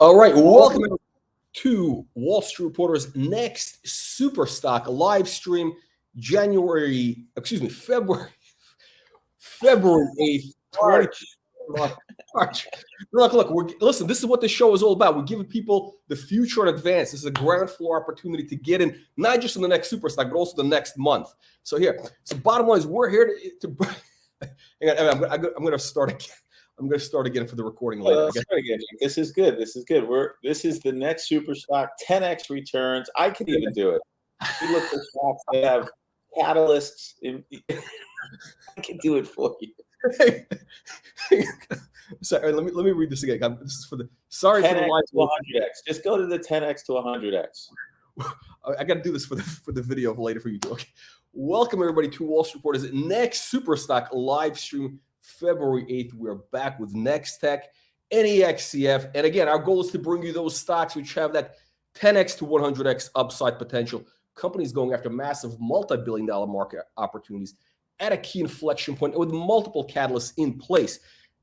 All right, welcome to Wall Street Reporter's next super stock live stream, February 8th, 20 March. Look, listen, this is what this show is all about. We're giving people the future in advance. This is a ground floor opportunity to get in, not just in the next super stock, but also the next month. So bottom line is we're here to I'm going to start again. I'm going to start again for the recording later. This is good. This is good. This is the next super stock, 10x returns. I can even do it. We look for stocks that have catalysts. I can do it for you. Sorry, let me read this again. This is for the 10x for the live to 100x. Just go to the 10x to 100x. I got to do this for the video later for you. Okay. Welcome everybody to Wall Street Reporter's next super stock live stream. February 8th, we're back with NexTech, NEXCF. And again, our goal is to bring you those stocks which have that 10x to 100x upside potential. Companies going after massive multi-billion-dollar market opportunities at a key inflection point with multiple catalysts in place.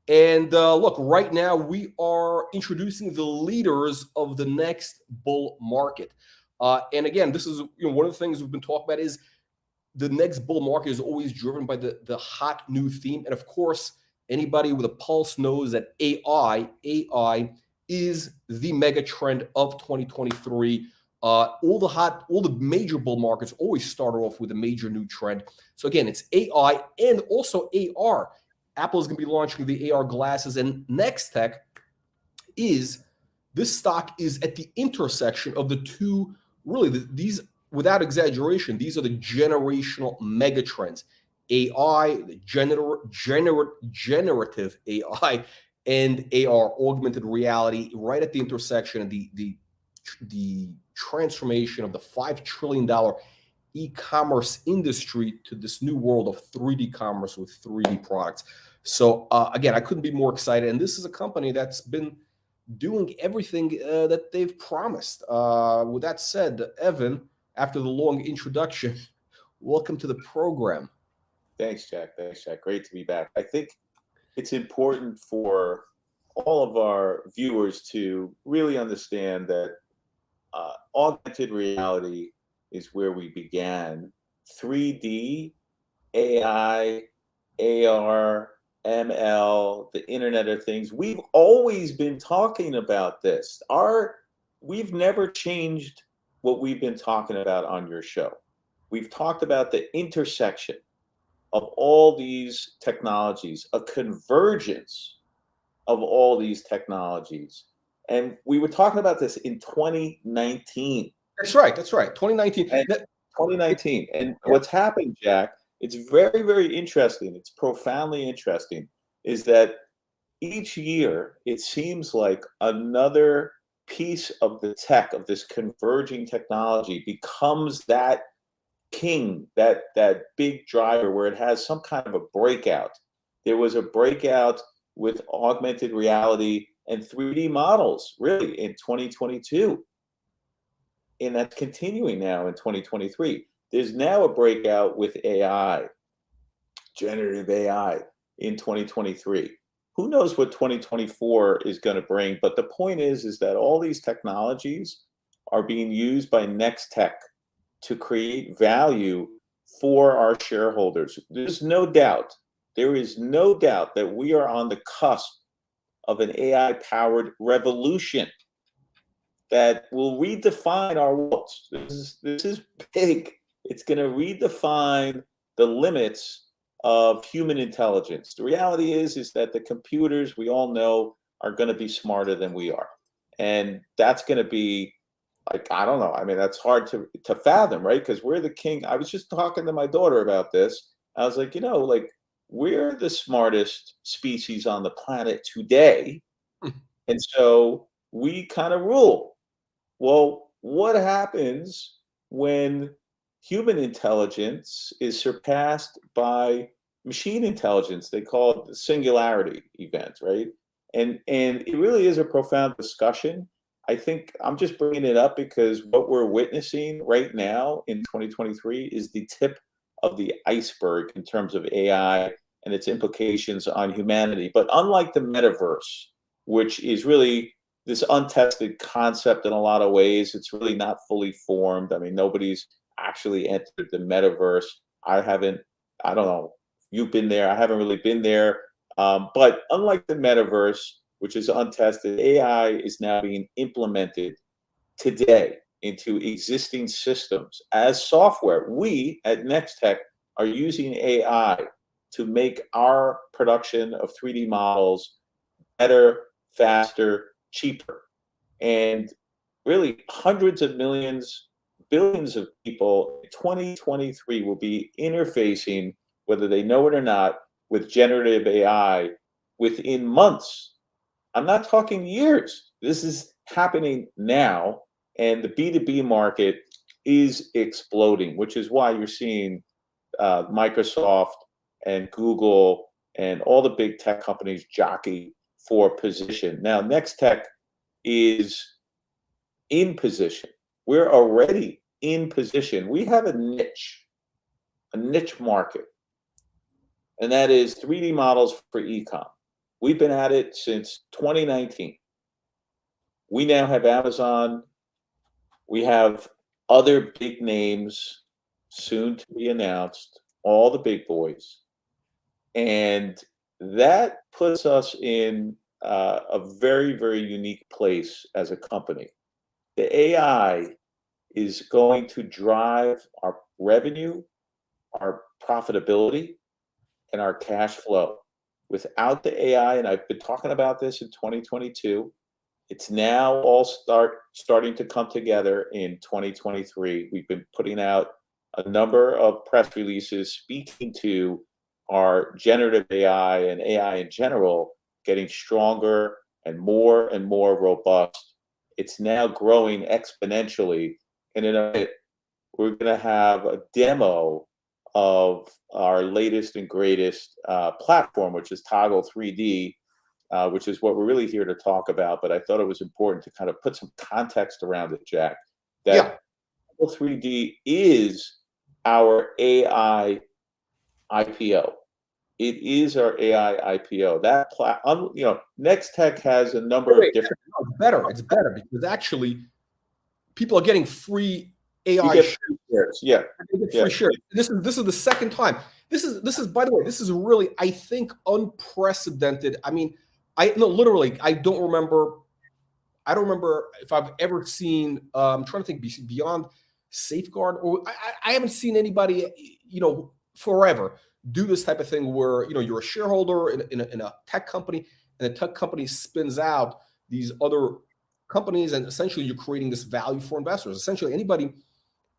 And look, right now we are introducing the leaders of the next bull market. And again, this is one of the things we've been talking about is the next bull market is always driven by the hot new theme. And of course, anybody with a pulse knows that AI is the mega trend of 2023. All the major bull markets always start off with a major new trend. So again, it's AI and also AR. Apple is going to be launching the AR glasses, and NexTech this stock is at the intersection of the two, these, without exaggeration, these are the generational mega trends. AI, the generative AI, and AR, augmented reality, right at the intersection of the transformation of the $5 trillion e-commerce industry to this new world of 3D commerce with 3D products. So again, I couldn't be more excited. And this is a company that's been doing everything that they've promised. With that said, Evan, after the long introduction, welcome to the program. Thanks, Jack. Great to be back. I think it's important for all of our viewers to really understand that augmented reality is where we began. 3D, AI, AR, ML, the Internet of Things. We've always been talking about this. We've never changed what we've been talking about on your show. We've talked about the intersection of all these technologies, a convergence of all these technologies. And we were talking about this in 2019. That's right. 2019. And what's happened, Jack, it's very, very interesting. It's profoundly interesting, is that each year it seems like another piece of the tech, of this converging technology, becomes that king, that big driver where it has some kind of a breakout. There was a breakout with augmented reality and 3D models, really, in 2022. And that's continuing now in 2023. There's now a breakout with AI, generative AI, in 2023. Who knows what 2024 is going to bring? But the point is that all these technologies are being used by NexTech to create value for our shareholders. There is no doubt that we are on the cusp of an AI-powered revolution that will redefine our world. This is big. It's going to redefine the limits of human intelligence. The reality is that the computers, we all know, are going to be smarter than we are. And that's going to be, like, I don't know. I mean, that's hard to fathom, right? Because we're the king. I was just talking to my daughter about this. I was like, we're the smartest species on the planet today. And so we kind of rule. Well, what happens when human intelligence is surpassed by machine intelligence? They call it the singularity event, right? And it really is a profound discussion. I think I'm just bringing it up because what we're witnessing right now in 2023 is the tip of the iceberg in terms of AI and its implications on humanity. But unlike the metaverse, which is really this untested concept in a lot of ways. It's really not fully formed. I mean, nobody's actually entered the metaverse. I don't know. You've been there. I haven't really been there. But unlike the metaverse, which is untested, AI is now being implemented today into existing systems as software. We at NexTech are using AI to make our production of 3D models better, faster, cheaper. And really hundreds of millions, billions of people in 2023 will be interfacing, whether they know it or not, with generative AI within months. I'm not talking years. This is happening now, and the B2B market is exploding, which is why you're seeing Microsoft and Google and all the big tech companies jockey for position. Now, NexTech is in position. We're already in position. We have a niche market, and that is 3D models for e-com. We've been at it since 2019. We now have Amazon. We have other big names soon to be announced, all the big boys. And that puts us in a very, very unique place as a company. The AI is going to drive our revenue, our profitability, and our cash flow. Without the AI, and I've been talking about this in 2022, it's now all starting to come together in 2023. We've been putting out a number of press releases speaking to our generative AI and AI in general getting stronger and more robust. It's now growing exponentially. And in a minute, we're going to have a demo of our latest and greatest platform, which is Toggle 3D, which is what we're really here to talk about. But I thought it was important to kind of put some context around it, Jack, that Toggle 3D is our AI IPO. It is our AI IPO. That NexTech has a number of different. It's better because actually people are getting free AI shares. Yeah, free shares. This is the second time. This is by the way, this is really, I think, unprecedented. I mean, literally, I don't remember if I've ever seen. I'm trying to think beyond Safeguard, or I haven't seen anybody, forever do this type of thing where you're a shareholder in a tech company, and the tech company spins out these other companies, and essentially you're creating this value for investors. Essentially, anybody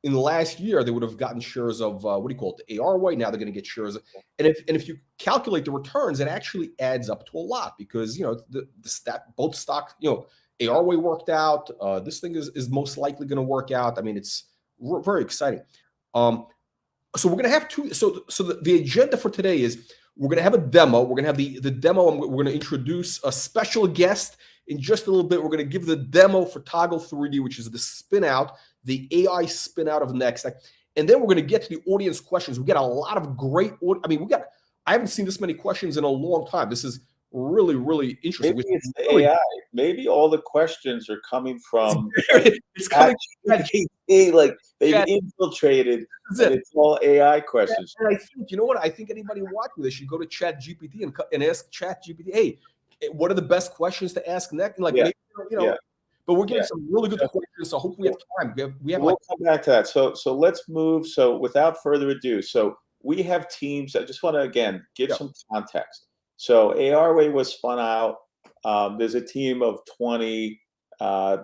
in the last year, they would have gotten shares of the ARway. Now they're going to get shares, and if you calculate the returns, it actually adds up to a lot because both stock ARway worked out. This thing is most likely going to work out. I mean, it's very exciting. So we're going to have two. So the agenda for today is we're going to have a demo. We're going to have the demo, and we're going to introduce a special guest in just a little bit. We're going to give the demo for Toggle 3D, which is the Spinout, the AI Spinout of NexTech. And then we're going to get to the audience questions. We got a lot of great. I mean, I haven't seen this many questions in a long time. This is really, really interesting. Maybe it's the AI. Maybe all the questions are coming from it's coming like they've infiltrated, and it's all AI questions. And I think, you know what? I think anybody watching this should go to ChatGPT and ask ChatGPT, hey, what are the best questions to ask next? Like, maybe, but we're getting some really good questions. So hopefully we have time. We'll come back to that. So let's move. So without further ado, so we have teams. I just want to again give some context. So ARway was spun out. There's a team of 20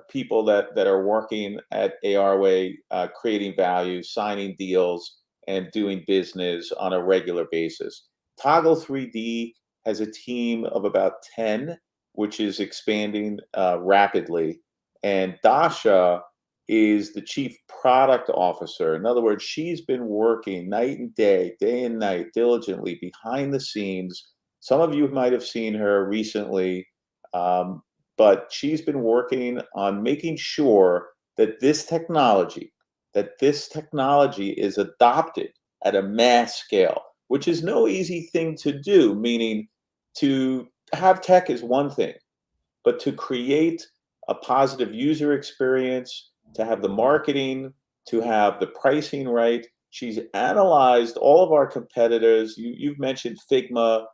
people that are working at ARway, creating value, signing deals, and doing business on a regular basis. Toggle 3D has a team of about 10, which is expanding rapidly. And Dasha is the chief product officer. In other words, she's been working night and day and night, diligently behind the scenes. Some of you might have seen her recently, but she's been working on making sure that this technology is adopted at a mass scale, which is no easy thing to do, meaning to have tech is one thing, but to create a positive user experience, to have the marketing, to have the pricing right. She's analyzed all of our competitors. You've mentioned Figma.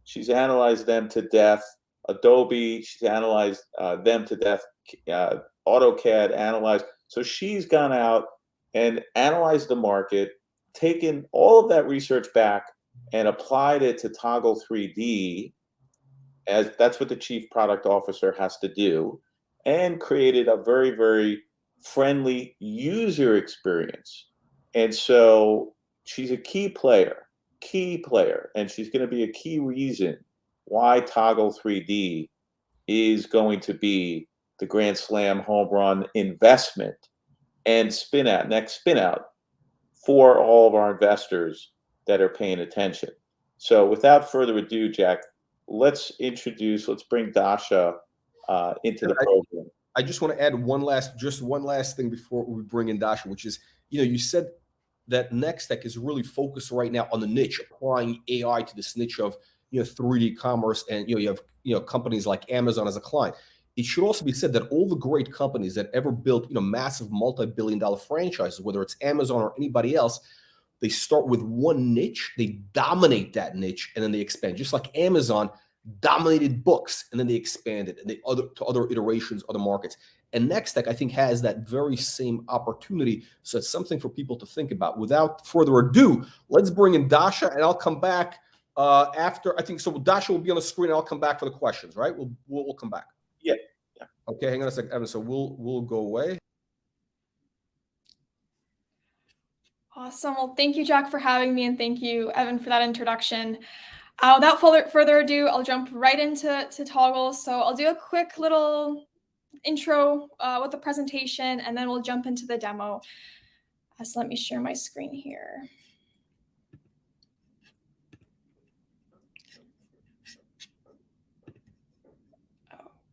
She's analyzed them to death. Adobe, she's analyzed them to death. AutoCAD analyzed. So she's gone out and analyzed the market, taken all of that research back and applied it to Toggle 3D, as that's what the chief product officer has to do, and created a very, very friendly user experience. And so she's a key player, and she's going to be a key reason why Toggle 3D is going to be the grand slam home run investment and next spinout for all of our investors that are paying attention. So without further ado, Jack, let's bring Dasha into the program. I just want to add one last thing before we bring in Dasha, which is, you said that NexTech is really focused right now on the niche, applying AI to this niche of 3D commerce, and you have companies like Amazon as a client. It should also be said that all the great companies that ever built massive multi-billion-dollar franchises, whether it's Amazon or anybody else, they start with one niche, they dominate that niche, and then they expand. Just like Amazon dominated books, and then they expanded and to other iterations, other markets. And NexTech, I think, has that very same opportunity. So it's something for people to think about. Without further ado, let's bring in Dasha, and I'll come back after. I think so. Dasha will be on the screen, and I'll come back for the questions. Right? We'll come back. Yeah. Okay. Hang on a second, Evan. So we'll go away. Awesome. Well, thank you, Jack, for having me, and thank you, Evan, for that introduction. Without further ado, I'll jump right into Toggle. So I'll do a quick little intro with the presentation, and then we'll jump into the demo. So let me share my screen here.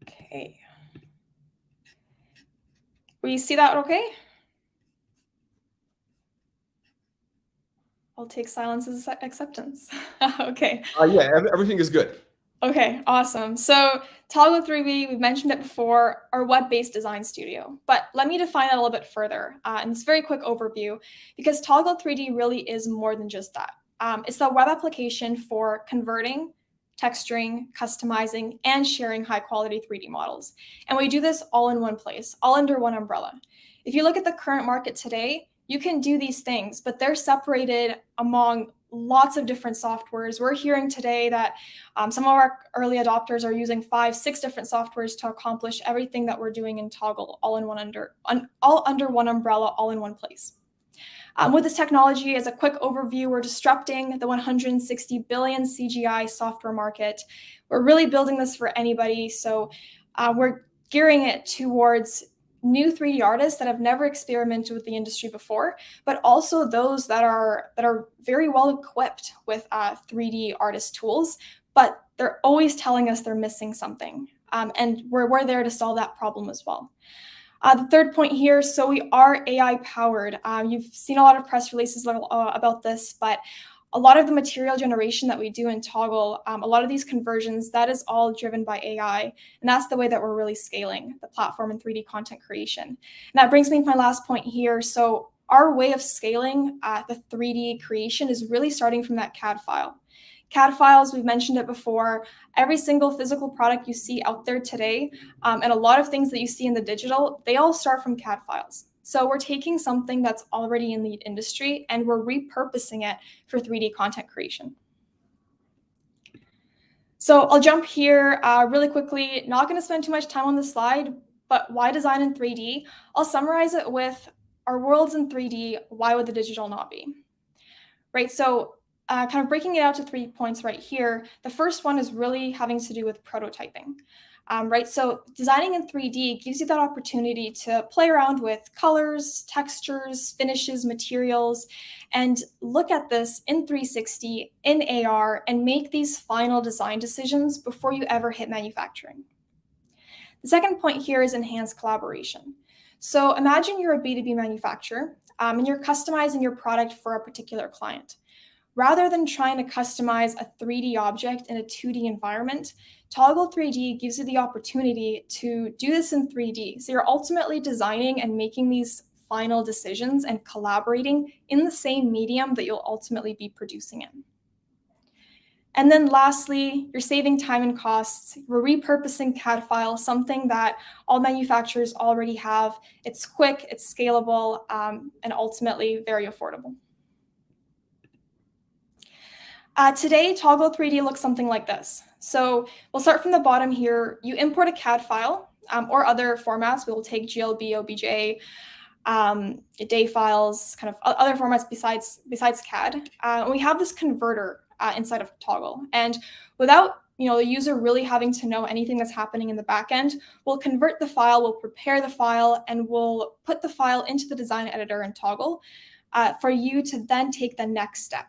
Okay. Will you see that okay? I'll take silence as acceptance. Okay. Yeah, everything is good. Okay, awesome. So Toggle 3D, we've mentioned it before, our web-based design studio. But let me define it a little bit further in this very quick overview, because Toggle 3D really is more than just that. It's a web application for converting, texturing, customizing, and sharing high-quality 3D models. And we do this all in one place, all under one umbrella. If you look at the current market today, you can do these things, but they're separated among lots of different softwares. We're hearing today that some of our early adopters are using 5, 6 different softwares to accomplish everything that we're doing in Toggle, all under one umbrella, all in one place. With this technology, as a quick overview, we're disrupting the 160 billion CGI software market. We're really building this for anybody. So we're gearing it towards new 3D artists that have never experimented with the industry before, but also those that are very well equipped with 3D artist tools, but they're always telling us they're missing something. And we're there to solve that problem as well. The third point here, so we are AI powered. You've seen a lot of press releases about this, but a lot of the material generation that we do in Toggle, a lot of these conversions, that is all driven by AI. And that's the way that we're really scaling the platform in 3D content creation. And that brings me to my last point here. So our way of scaling the 3D creation is really starting from that CAD file. CAD files, we've mentioned it before, every single physical product you see out there today, and a lot of things that you see in the digital, they all start from CAD files. So we're taking something that's already in the industry and we're repurposing it for 3D content creation. So I'll jump here really quickly, not going to spend too much time on this slide, but why design in 3D? I'll summarize it with our world's in 3D, why would the digital not be? Right, so kind of breaking it out to 3 points right here. The first one is really having to do with prototyping. Right, so designing in 3D gives you that opportunity to play around with colors, textures, finishes, materials, and look at this in 360, in AR, and make these final design decisions before you ever hit manufacturing. The second point here is enhanced collaboration. So imagine you're a B2B manufacturer, and you're customizing your product for a particular client. Rather than trying to customize a 3D object in a 2D environment, Toggle 3D gives you the opportunity to do this in 3D. So you're ultimately designing and making these final decisions and collaborating in the same medium that you'll ultimately be producing in. And then lastly, you're saving time and costs. We're repurposing CAD files, something that all manufacturers already have. It's quick, it's scalable, and ultimately very affordable. Today, Toggle 3D looks something like this. So we'll start from the bottom here. You import a CAD file or other formats. We will take GLB, OBJ, DAY files, kind of other formats besides CAD. We have this converter inside of Toggle. And without the user really having to know anything that's happening in the back end, we'll convert the file, we'll prepare the file, and we'll put the file into the design editor in Toggle for you to then take the next step.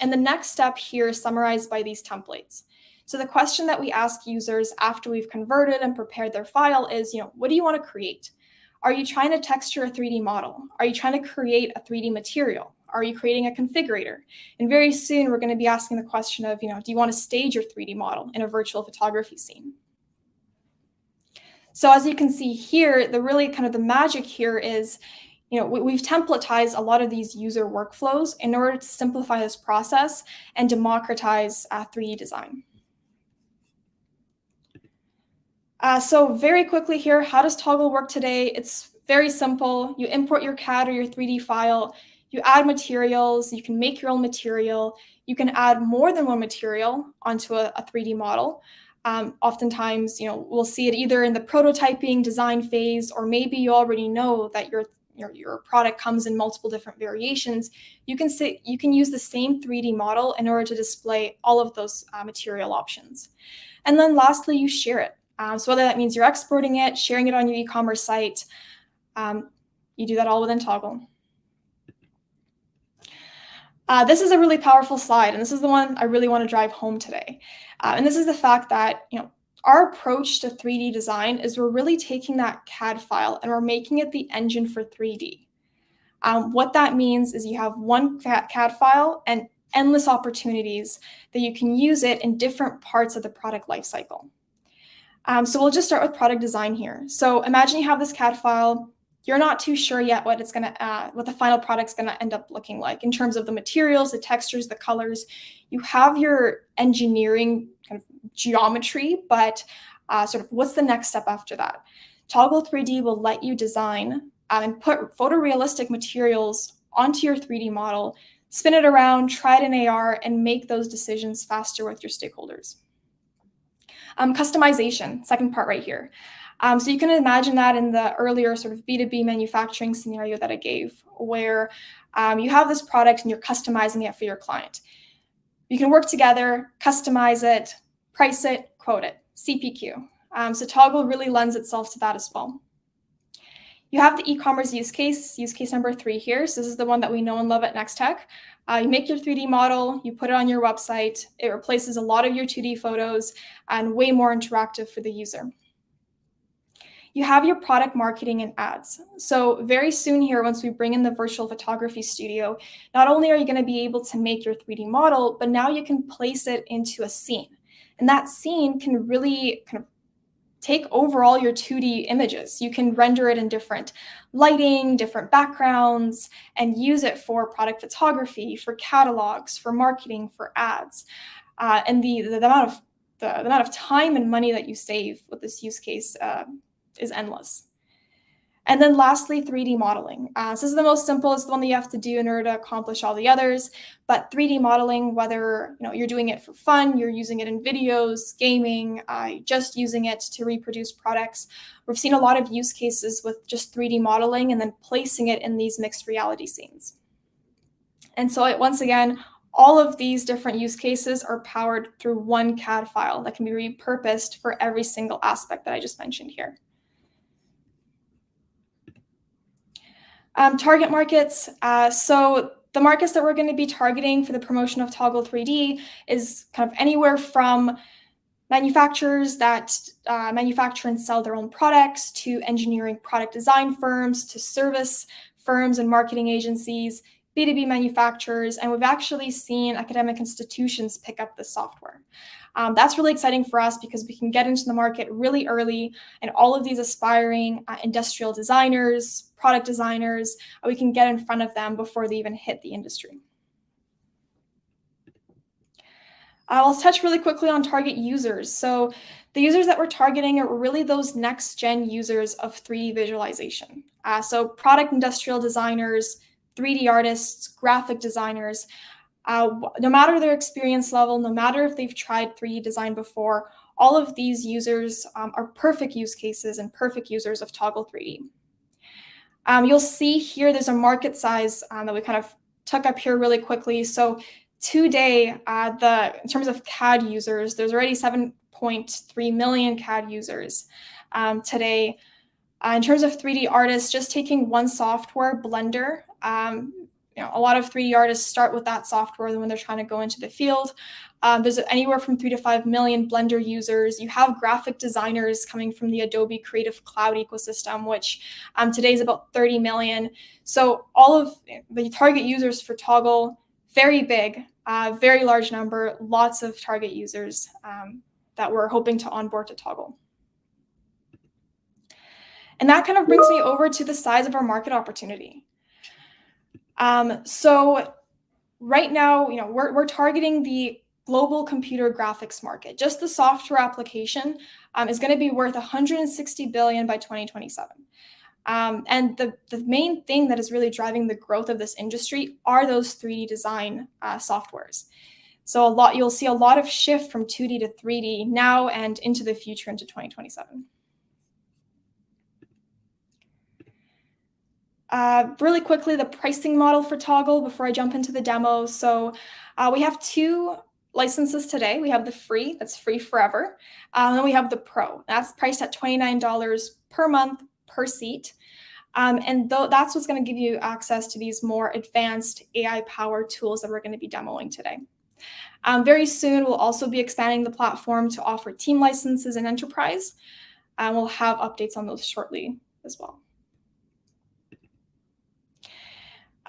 And the next step here is summarized by these templates. So the question that we ask users after we've converted and prepared their file is, what do you want to create? Are you trying to texture a 3D model? Are you trying to create a 3D material? Are you creating a configurator? And very soon we're going to be asking the question of, do you want to stage your 3D model in a virtual photography scene? So as you can see here, the magic here is, we've templatized a lot of these user workflows in order to simplify this process and democratize 3D design. So very quickly here, how does Toggle work today? It's very simple. You import your CAD or your 3D file, you add materials, you can make your own material, you can add more than one material onto a 3D model. Oftentimes, we'll see it either in the prototyping design phase, or maybe you already know that your product comes in multiple different variations. You can use the same 3D model in order to display all of those material options. And then lastly, you share it. So whether that means you're exporting it, sharing it on your e-commerce site, you do that all within Toggle. This is a really powerful slide, and this is the one I really want to drive home today. And this is the fact that, our approach to 3D design is we're really taking that CAD file and we're making it the engine for 3D. What that means is you have one CAD file and endless opportunities that you can use it in different parts of the product lifecycle. So we'll just start with product design here. So imagine you have this CAD file. You're not too sure yet what the final product's gonna end up looking like in terms of the materials, the textures, the colors. You have your engineering kind of geometry, but sort of what's the next step after that? Toggle 3D will let you design and put photorealistic materials onto your 3D model, spin it around, try it in AR, and make those decisions faster with your stakeholders. Customization, second part right here. So you can imagine that in the earlier sort of B2B manufacturing scenario that I gave, where you have this product and you're customizing it for your client. You can work together, customize it, price it, quote it, CPQ. So Toggle really lends itself to that as well. You have the e-commerce use case number 3 here. So this is the one that we know and love at NexTech. You make your 3D model, you put it on your website. It replaces a lot of your 2D photos and way more interactive for the user. You have your product marketing and ads. So very soon here, once we bring in the virtual photography studio, not only are you going to be able to make your 3D model, but now you can place it into a scene. And that scene can really kind of take over all your 2D images. You can render it in different lighting, different backgrounds, and use it for product photography, for catalogs, for marketing, for ads. And the amount of time and money that you save with this use case is endless. And then lastly, 3D modeling. So this is the most simple, it's the one that you have to do in order to accomplish all the others. But 3D modeling, whether you're doing it for fun, you're using it in videos, gaming, just using it to reproduce products. We've seen a lot of use cases with just 3D modeling and then placing it in these mixed reality scenes. And so once again, all of these different use cases are powered through one CAD file that can be repurposed for every single aspect that I just mentioned here. Target markets. So the markets that we're going to be targeting for the promotion of Toggle 3D is kind of anywhere from manufacturers that manufacture and sell their own products, to engineering product design firms, to service firms and marketing agencies, B2B manufacturers, and we've actually seen academic institutions pick up this software. That's really exciting for us because we can get into the market really early, and all of these aspiring industrial designers, product designers, we can get in front of them before they even hit the industry. I'll touch really quickly on target users. So the users that we're targeting are really those next-gen users of 3D visualization. So product industrial designers, 3D artists, graphic designers, no matter their experience level, no matter if they've tried 3D design before, all of these users are perfect use cases and perfect users of Toggle 3D. You'll see here there's a market size that we kind of took up here really quickly. So today, in terms of CAD users, there's already 7.3 million CAD users today. In terms of 3D artists, just taking one software, Blender, a lot of 3D artists start with that software when they're trying to go into the field. There's anywhere from 3 to 5 million Blender users. You have graphic designers coming from the Adobe Creative Cloud ecosystem, which today is about 30 million. So all of the target users for Toggle, very big, very large number, lots of target users that we're hoping to onboard to Toggle. And that kind of brings me over to the size of our market opportunity. So right now, we're targeting the global computer graphics market. Just the software application is going to be worth $160 billion by 2027. And the main thing that is really driving the growth of this industry are those 3D design softwares. So you'll see a lot of shift from 2D to 3D now and into the future, into 2027. Really quickly, the pricing model for Toggle before I jump into the demo. So we have 2 licenses today. We have the free, that's free forever. And then we have the pro. That's priced at $29 per month per seat. And that's what's going to give you access to these more advanced AI-powered tools that we're going to be demoing today. Very soon, we'll also be expanding the platform to offer team licenses and enterprise. And we'll have updates on those shortly as well.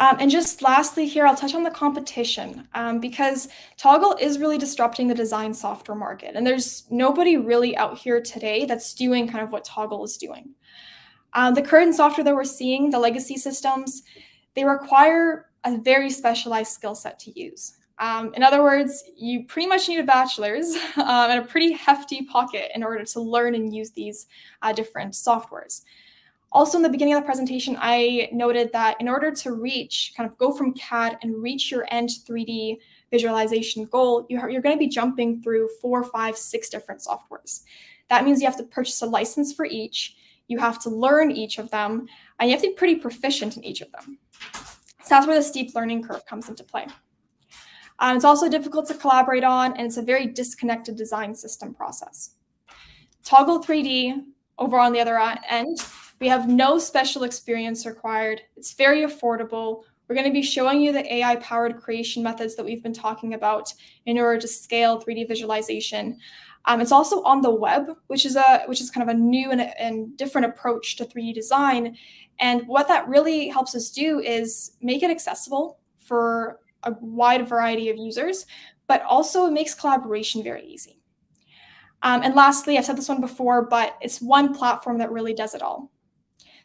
And just lastly here, I'll touch on the competition because Toggle is really disrupting the design software market. And there's nobody really out here today that's doing kind of what Toggle is doing. The current software that we're seeing, the legacy systems, they require a very specialized skill set to use. In other words, you pretty much need a bachelor's and a pretty hefty pocket in order to learn and use these different softwares. Also, in the beginning of the presentation, I noted that in order to go from CAD and reach your end 3D visualization goal, you're going to be jumping through 4, 5, 6 different softwares. That means you have to purchase a license for each, you have to learn each of them, and you have to be pretty proficient in each of them. So that's where the steep learning curve comes into play. It's also difficult to collaborate on, and it's a very disconnected design system process. Toggle 3D, over on the other end, we have no special experience required. It's very affordable. We're going to be showing you the AI-powered creation methods that we've been talking about in order to scale 3D visualization. It's also on the web, which is kind of a new and different approach to 3D design. And what that really helps us do is make it accessible for a wide variety of users, but also it makes collaboration very easy. And lastly, I've said this one before, but it's one platform that really does it all.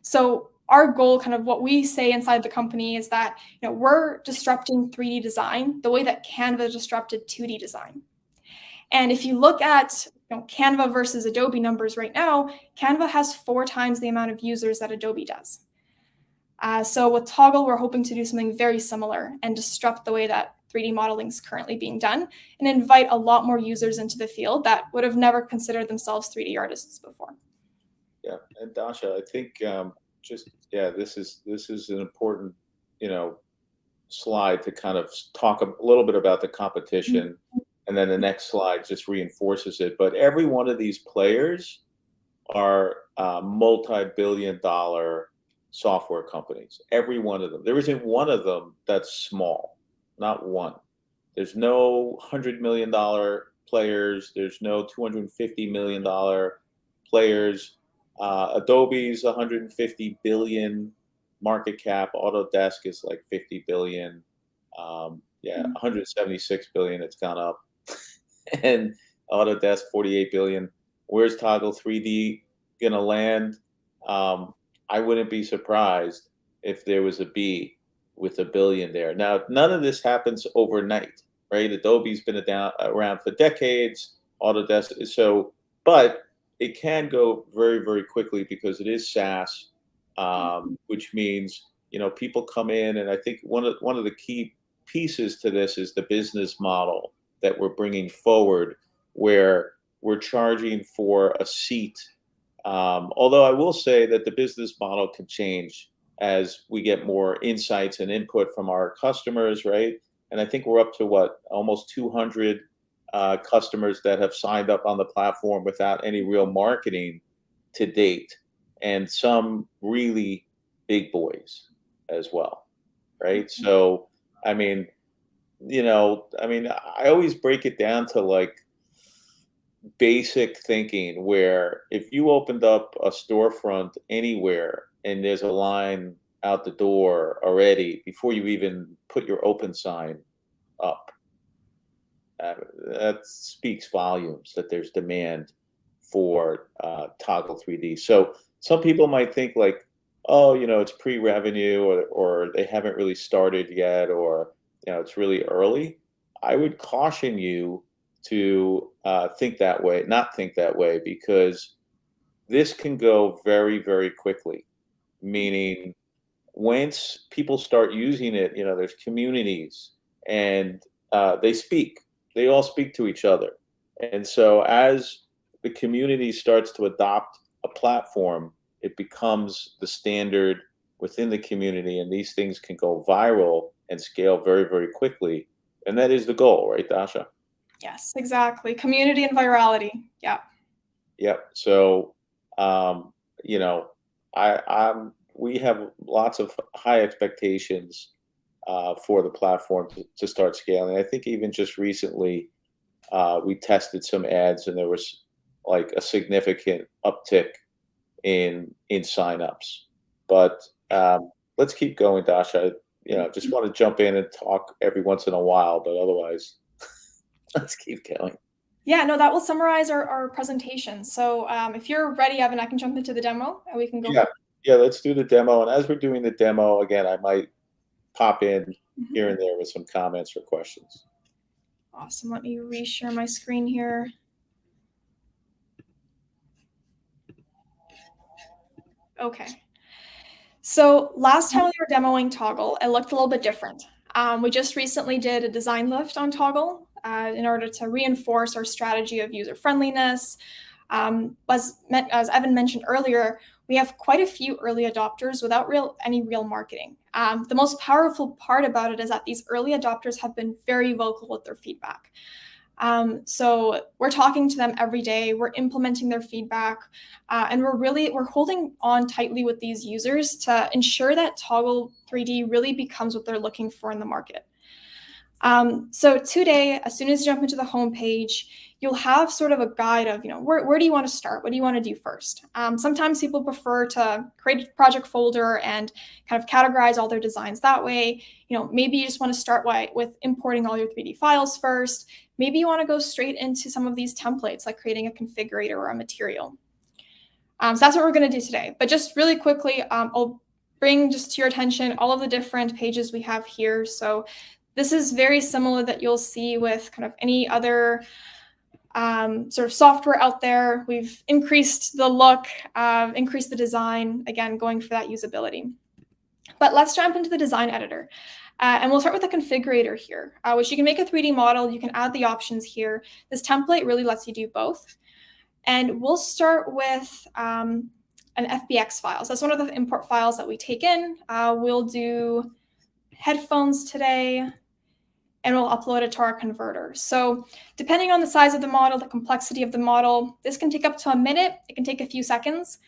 So our goal, kind of what we say inside the company, is that we're disrupting 3D design the way that Canva disrupted 2D design. And if you look at Canva versus Adobe numbers right now, Canva has 4 times the amount of users that Adobe does. So with Toggle, we're hoping to do something very similar and disrupt the way that 3D modeling is currently being done and invite a lot more users into the field that would have never considered themselves 3D artists before. Yeah, and Dasha, I think this is an important slide to kind of talk a little bit about the competition, and then the next slide just reinforces it. But every one of these players are multi-billion-dollar software companies. Every one of them. There isn't one of them that's small. Not one. There's no $100 million players. There's no $250 million players. Adobe's $150 billion market cap. Autodesk is like 50 billion. Yeah, 176 billion. It's gone up, and Autodesk 48 billion. Where's Toggle 3D gonna land? I wouldn't be surprised if there was a B with a billion there. Now, none of this happens overnight, right? Adobe's been around for decades. Autodesk is so, but it can go very, very quickly because it is SaaS, which means, you know, people come in, and I think one of the key pieces to this is the business model that we're bringing forward, where we're charging for a seat. Although I will say that the business model can change as we get more insights and input from our customers, right? And I think we're up to what, almost 200 customers that have signed up on the platform without any real marketing to date, and some really big boys as well, right? So, I mean, you know, I always break it down to like basic thinking, where if you opened up a storefront anywhere and there's a line out the door already before you even put your open sign up, that speaks volumes that there's demand for Toggle 3D. So some people might think like, oh, you know, it's pre-revenue, or they haven't really started yet, or, you know, it's really early. I would caution you to think that way, not think that way, because this can go very, very quickly. Meaning, once people start using it, you know, there's communities, and they all speak to each other. And so as the community starts to adopt a platform, it becomes the standard within the community, and these things can go viral and scale very, very quickly. And that is the goal, right, Dasha? Yes, exactly. Community and virality. Yeah. Yep. So, you know, we have lots of high expectations for the platform to start scaling. I think even just recently, we tested some ads, and there was like a significant uptick in signups. But let's keep going, Dasha. You know, just want to jump in and talk every once in a while, but otherwise, let's keep going. Yeah, no, that will summarize our presentation. So if you're ready, Evan, I can jump into the demo and we can go. Yeah, let's do the demo. And as we're doing the demo, again, I might pop in here and there with some comments or questions. Awesome. Let me reshare my screen here. Okay. So last time we were demoing Toggle, it looked a little bit different. We just recently did a design lift on Toggle in order to reinforce our strategy of user friendliness. As Evan mentioned earlier, we have quite a few early adopters without any real marketing. The most powerful part about it is that these early adopters have been very vocal with their feedback. So we're talking to them every day, we're implementing their feedback, and we're holding on tightly with these users to ensure that Toggle 3D really becomes what they're looking for in the market. So today, as soon as you jump into the homepage, you'll have sort of a guide of, you know, where do you want to start? What do you want to do first? Sometimes people prefer to create a project folder and kind of categorize all their designs that way. You know, maybe you just want to start with importing all your 3D files first. Maybe you want to go straight into some of these templates, like creating a configurator or a material. So that's what we're going to do today. But just really quickly, I'll bring just to your attention all of the different pages we have here. So this is very similar that you'll see with kind of any other sort of software out there. We've increased the look, increased the design, again, going for that usability. But let's jump into the design editor. And we'll start with the configurator here, which you can make a 3D model. You can add the options here. This template really lets you do both. And we'll start with an FBX file. So that's one of the import files that we take in. We'll do headphones today, and we'll upload it to our converter. So depending on the size of the model, the complexity of the model, this can take up to a minute. It can take a few seconds.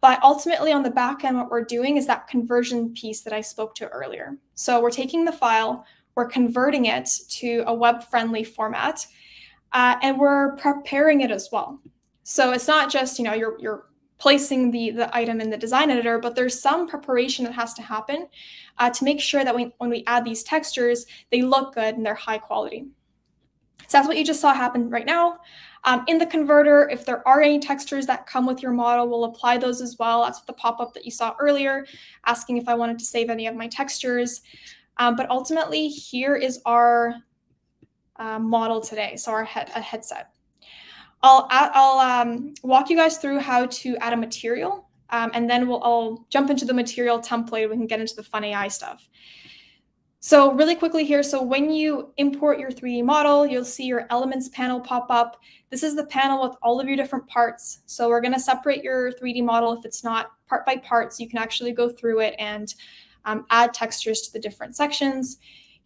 But ultimately on the back end, what we're doing is that conversion piece that I spoke to earlier. So we're taking the file, we're converting it to a web-friendly format, and we're preparing it as well. So it's not just, you know, you're placing the item in the design editor, but there's some preparation that has to happen to make sure that when we add these textures, they look good and they're high quality. So that's what you just saw happen right now. In the converter, if there are any textures that come with your model, we'll apply those as well. That's the pop-up that you saw earlier, asking if I wanted to save any of my textures. But ultimately, here is our model today, so our headset. I'll walk you guys through how to add a material, and then I'll jump into the material template. We can get into the fun AI stuff. So really quickly here, so when you import your 3D model, you'll see your elements panel pop up. This is the panel with all of your different parts. So we're going to separate your 3D model if it's not part by part, so you can actually go through it and add textures to the different sections.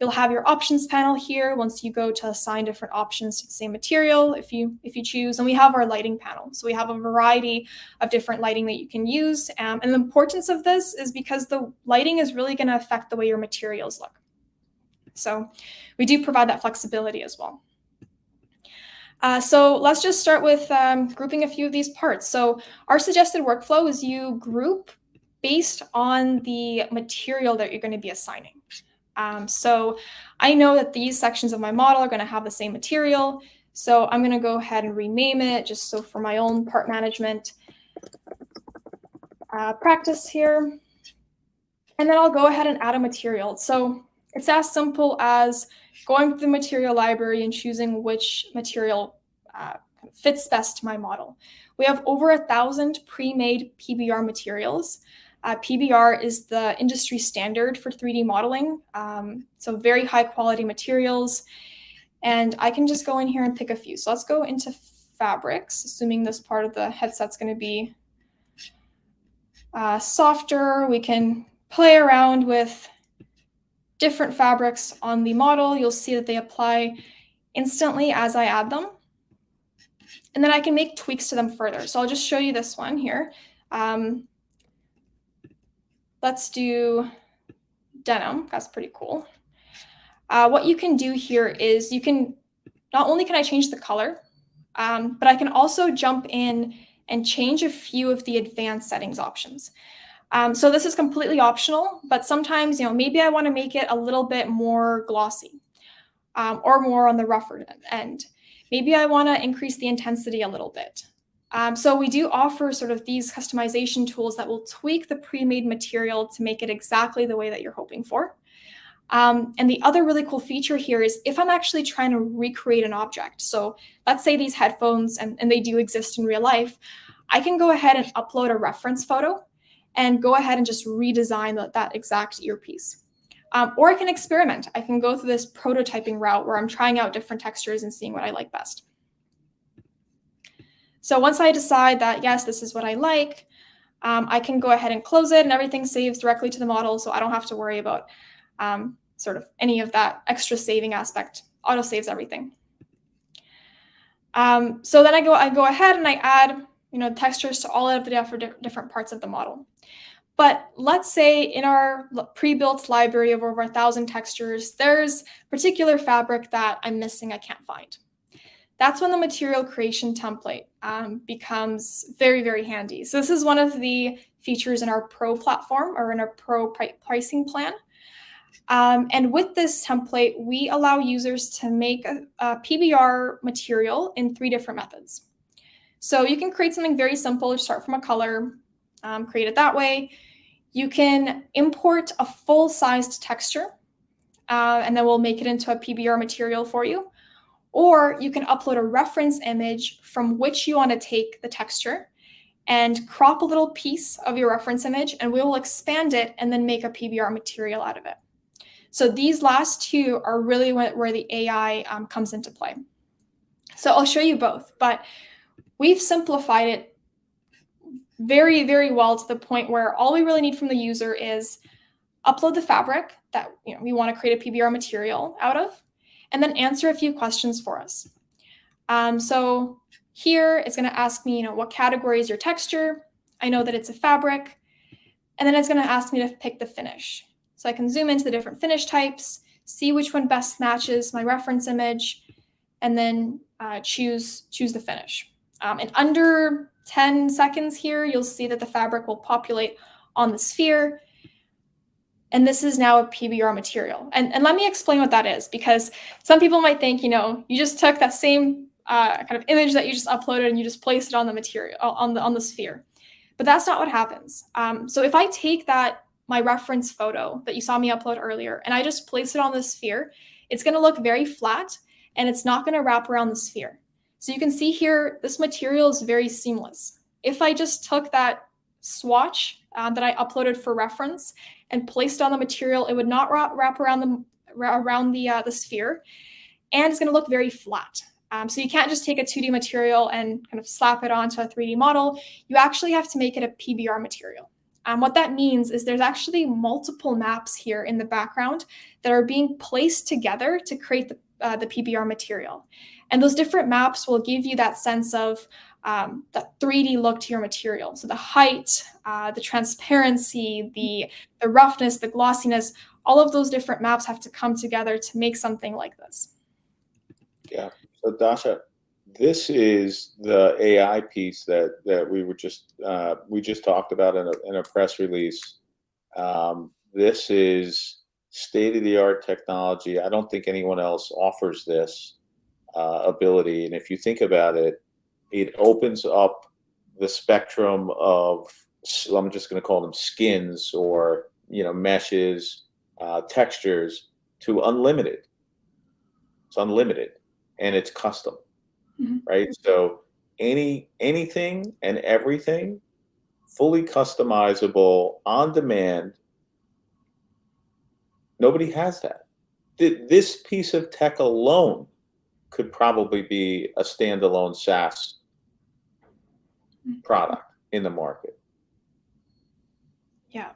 You'll have your options panel here once you go to assign different options to the same material if you choose. And we have our lighting panel. So we have a variety of different lighting that you can use. And the importance of this is because the lighting is really going to affect the way your materials look. So we do provide that flexibility as well. So let's just start with grouping a few of these parts. So our suggested workflow is you group based on the material that you're going to be assigning. So I know that these sections of my model are going to have the same material. So I'm going to go ahead and rename it just so for my own part management practice here. And then I'll go ahead and add a material. So it's as simple as going to the material library and choosing which material fits best to my model. We have over 1,000 pre-made PBR materials. PBR is the industry standard for 3D modeling, so very high quality materials. And I can just go in here and pick a few. So let's go into fabrics, assuming this part of the headset's going to be softer. We can play around with different fabrics on the model. You'll see that they apply instantly as I add them. And then I can make tweaks to them further. So I'll just show you this one here. Let's do denim. That's pretty cool. What you can do here is you can, not only can I change the color, but I can also jump in and change a few of the advanced settings options. So this is completely optional, but sometimes, maybe I want to make it a little bit more glossy or more on the rougher end. Maybe I want to increase the intensity a little bit. So we do offer sort of these customization tools that will tweak the pre-made material to make it exactly the way that you're hoping for. And the other really cool feature here is if I'm actually trying to recreate an object, so let's say these headphones, and they do exist in real life, I can go ahead and upload a reference photo and go ahead and just redesign that exact earpiece. Or I can experiment. I can go through this prototyping route where I'm trying out different textures and seeing what I like best. So once I decide that, yes, this is what I like, I can go ahead and close it and everything saves directly to the model. So I don't have to worry about sort of any of that extra saving aspect. Auto saves everything. So then I go ahead and I add textures to all of the different parts of the model. But let's say in our pre-built library of over 1,000 textures, there's particular fabric that I'm missing, I can't find. That's when the material creation template becomes very, very handy. So this is one of the features in our Pro platform or in our Pro pricing plan. And with this template, we allow users to make a PBR material in 3 different methods. So you can create something very simple, just start from a color, create it that way. You can import a full-sized texture, and then we'll make it into a PBR material for you. Or you can upload a reference image from which you want to take the texture and crop a little piece of your reference image, and we will expand it and then make a PBR material out of it. So these last 2 are really where the AI comes into play. So I'll show you both, but we've simplified it very, very well to the point where all we really need from the user is upload the fabric that we want to create a PBR material out of, and then answer a few questions for us. So here it's going to ask me, what category is your texture? I know that it's a fabric, and then it's going to ask me to pick the finish. So I can zoom into the different finish types, see which one best matches my reference image, and then choose the finish. In under 10 seconds here, you'll see that the fabric will populate on the sphere. And this is now a PBR material. And let me explain what that is, because some people might think, you know, you just took that same kind of image that you just uploaded and you just placed it on the material, on the sphere. But that's not what happens. So if I take my reference photo that you saw me upload earlier, and I just place it on the sphere, it's going to look very flat and it's not going to wrap around the sphere. So you can see here, this material is very seamless. If I just took that swatch that I uploaded for reference and placed on the material, it would not wrap around the sphere, and it's going to look very flat. So you can't just take a 2D material and kind of slap it onto a 3D model. You actually have to make it a PBR material. What that means is there's actually multiple maps here in the background that are being placed together to create the PBR material. And those different maps will give you that sense of that 3D look to your material. So the height, the transparency, the roughness, the glossiness, all of those different maps have to come together to make something like this. Yeah. So Dasha, this is the AI piece that we just talked about in a press release. This is state-of-the-art technology. I don't think anyone else offers this ability. And if you think about it, it opens up the spectrum of, I'm just going to call them skins or, you know, meshes, textures, to unlimited. It's unlimited and it's custom, right? So anything and everything, fully customizable, on demand. Nobody has that. This piece of tech alone could probably be a standalone SaaS product in the market. Yeah.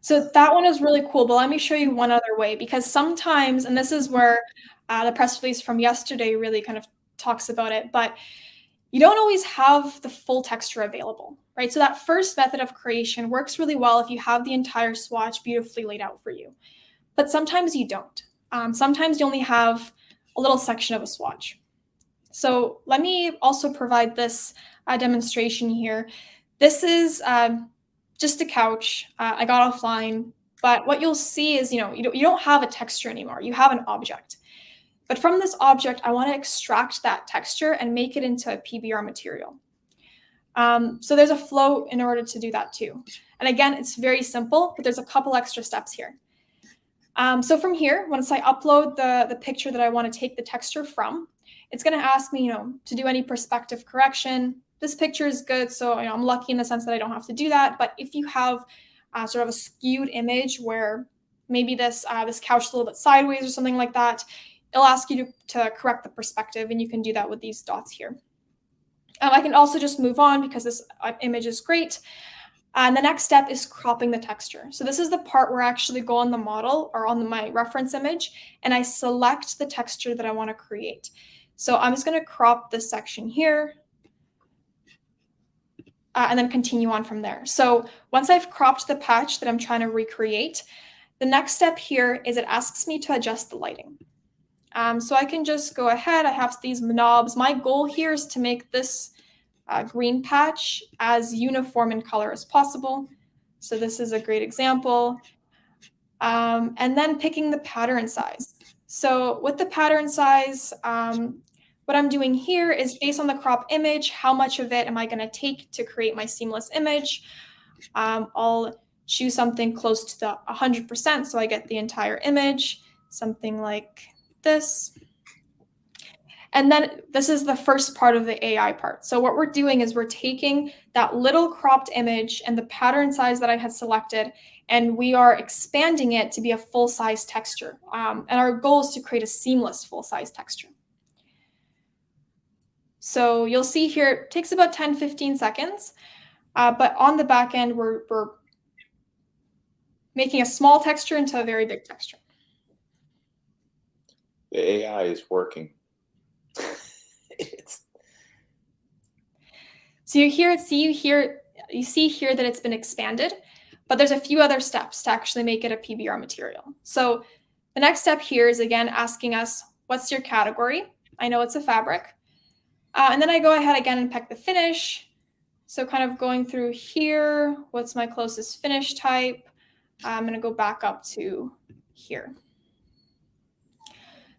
So that one is really cool, but let me show you one other way, because sometimes, and this is where the press release from yesterday really kind of talks about it, but you don't always have the full texture available, right? So that first method of creation works really well if you have the entire swatch beautifully laid out for you. But sometimes you don't. Sometimes you only have a little section of a swatch. So let me also provide this demonstration here. This is just a couch I got offline, but what you'll see is, you know, you don't have a texture anymore. You have an object. But from this object, I want to extract that texture and make it into a PBR material. So there's a flow in order to do that too. And again, it's very simple, but there's a couple extra steps here. So from here, once I upload the picture that I want to take the texture from, it's going to ask me, you know, to do any perspective correction. This picture is good, so, you know, I'm lucky in the sense that I don't have to do that. But if you have sort of a skewed image where maybe this couch is a little bit sideways or something like that, it'll ask you to correct the perspective, and you can do that with these dots here. I can also just move on because this image is great. And the next step is cropping the texture. So this is the part where I actually go on the model or on my reference image, and I select the texture that I want to create. So I'm just going to crop this section here and then continue on from there. So once I've cropped the patch that I'm trying to recreate, the next step here is it asks me to adjust the lighting. So I can just go ahead. I have these knobs. My goal here is to make this green patch as uniform in color as possible. So this is a great example. And then picking the pattern size. So with the pattern size, what I'm doing here is based on the crop image, how much of it am I going to take to create my seamless image? I'll choose something close to the 100% so I get the entire image, something like this. And then this is the first part of the AI part. So what we're doing is we're taking that little cropped image and the pattern size that I had selected, and we are expanding it to be a full-size texture. And our goal is to create a seamless full-size texture. So you'll see here, it takes about 10-15 seconds, but on the back end, we're making a small texture into a very big texture. The AI is working. So you see here that it's been expanded, but there's a few other steps to actually make it a PBR material. So the next step here is again asking us, what's your category? I know it's a fabric. And then I go ahead again and pick the finish. So kind of going through here, what's my closest finish type? I'm going to go back up to here.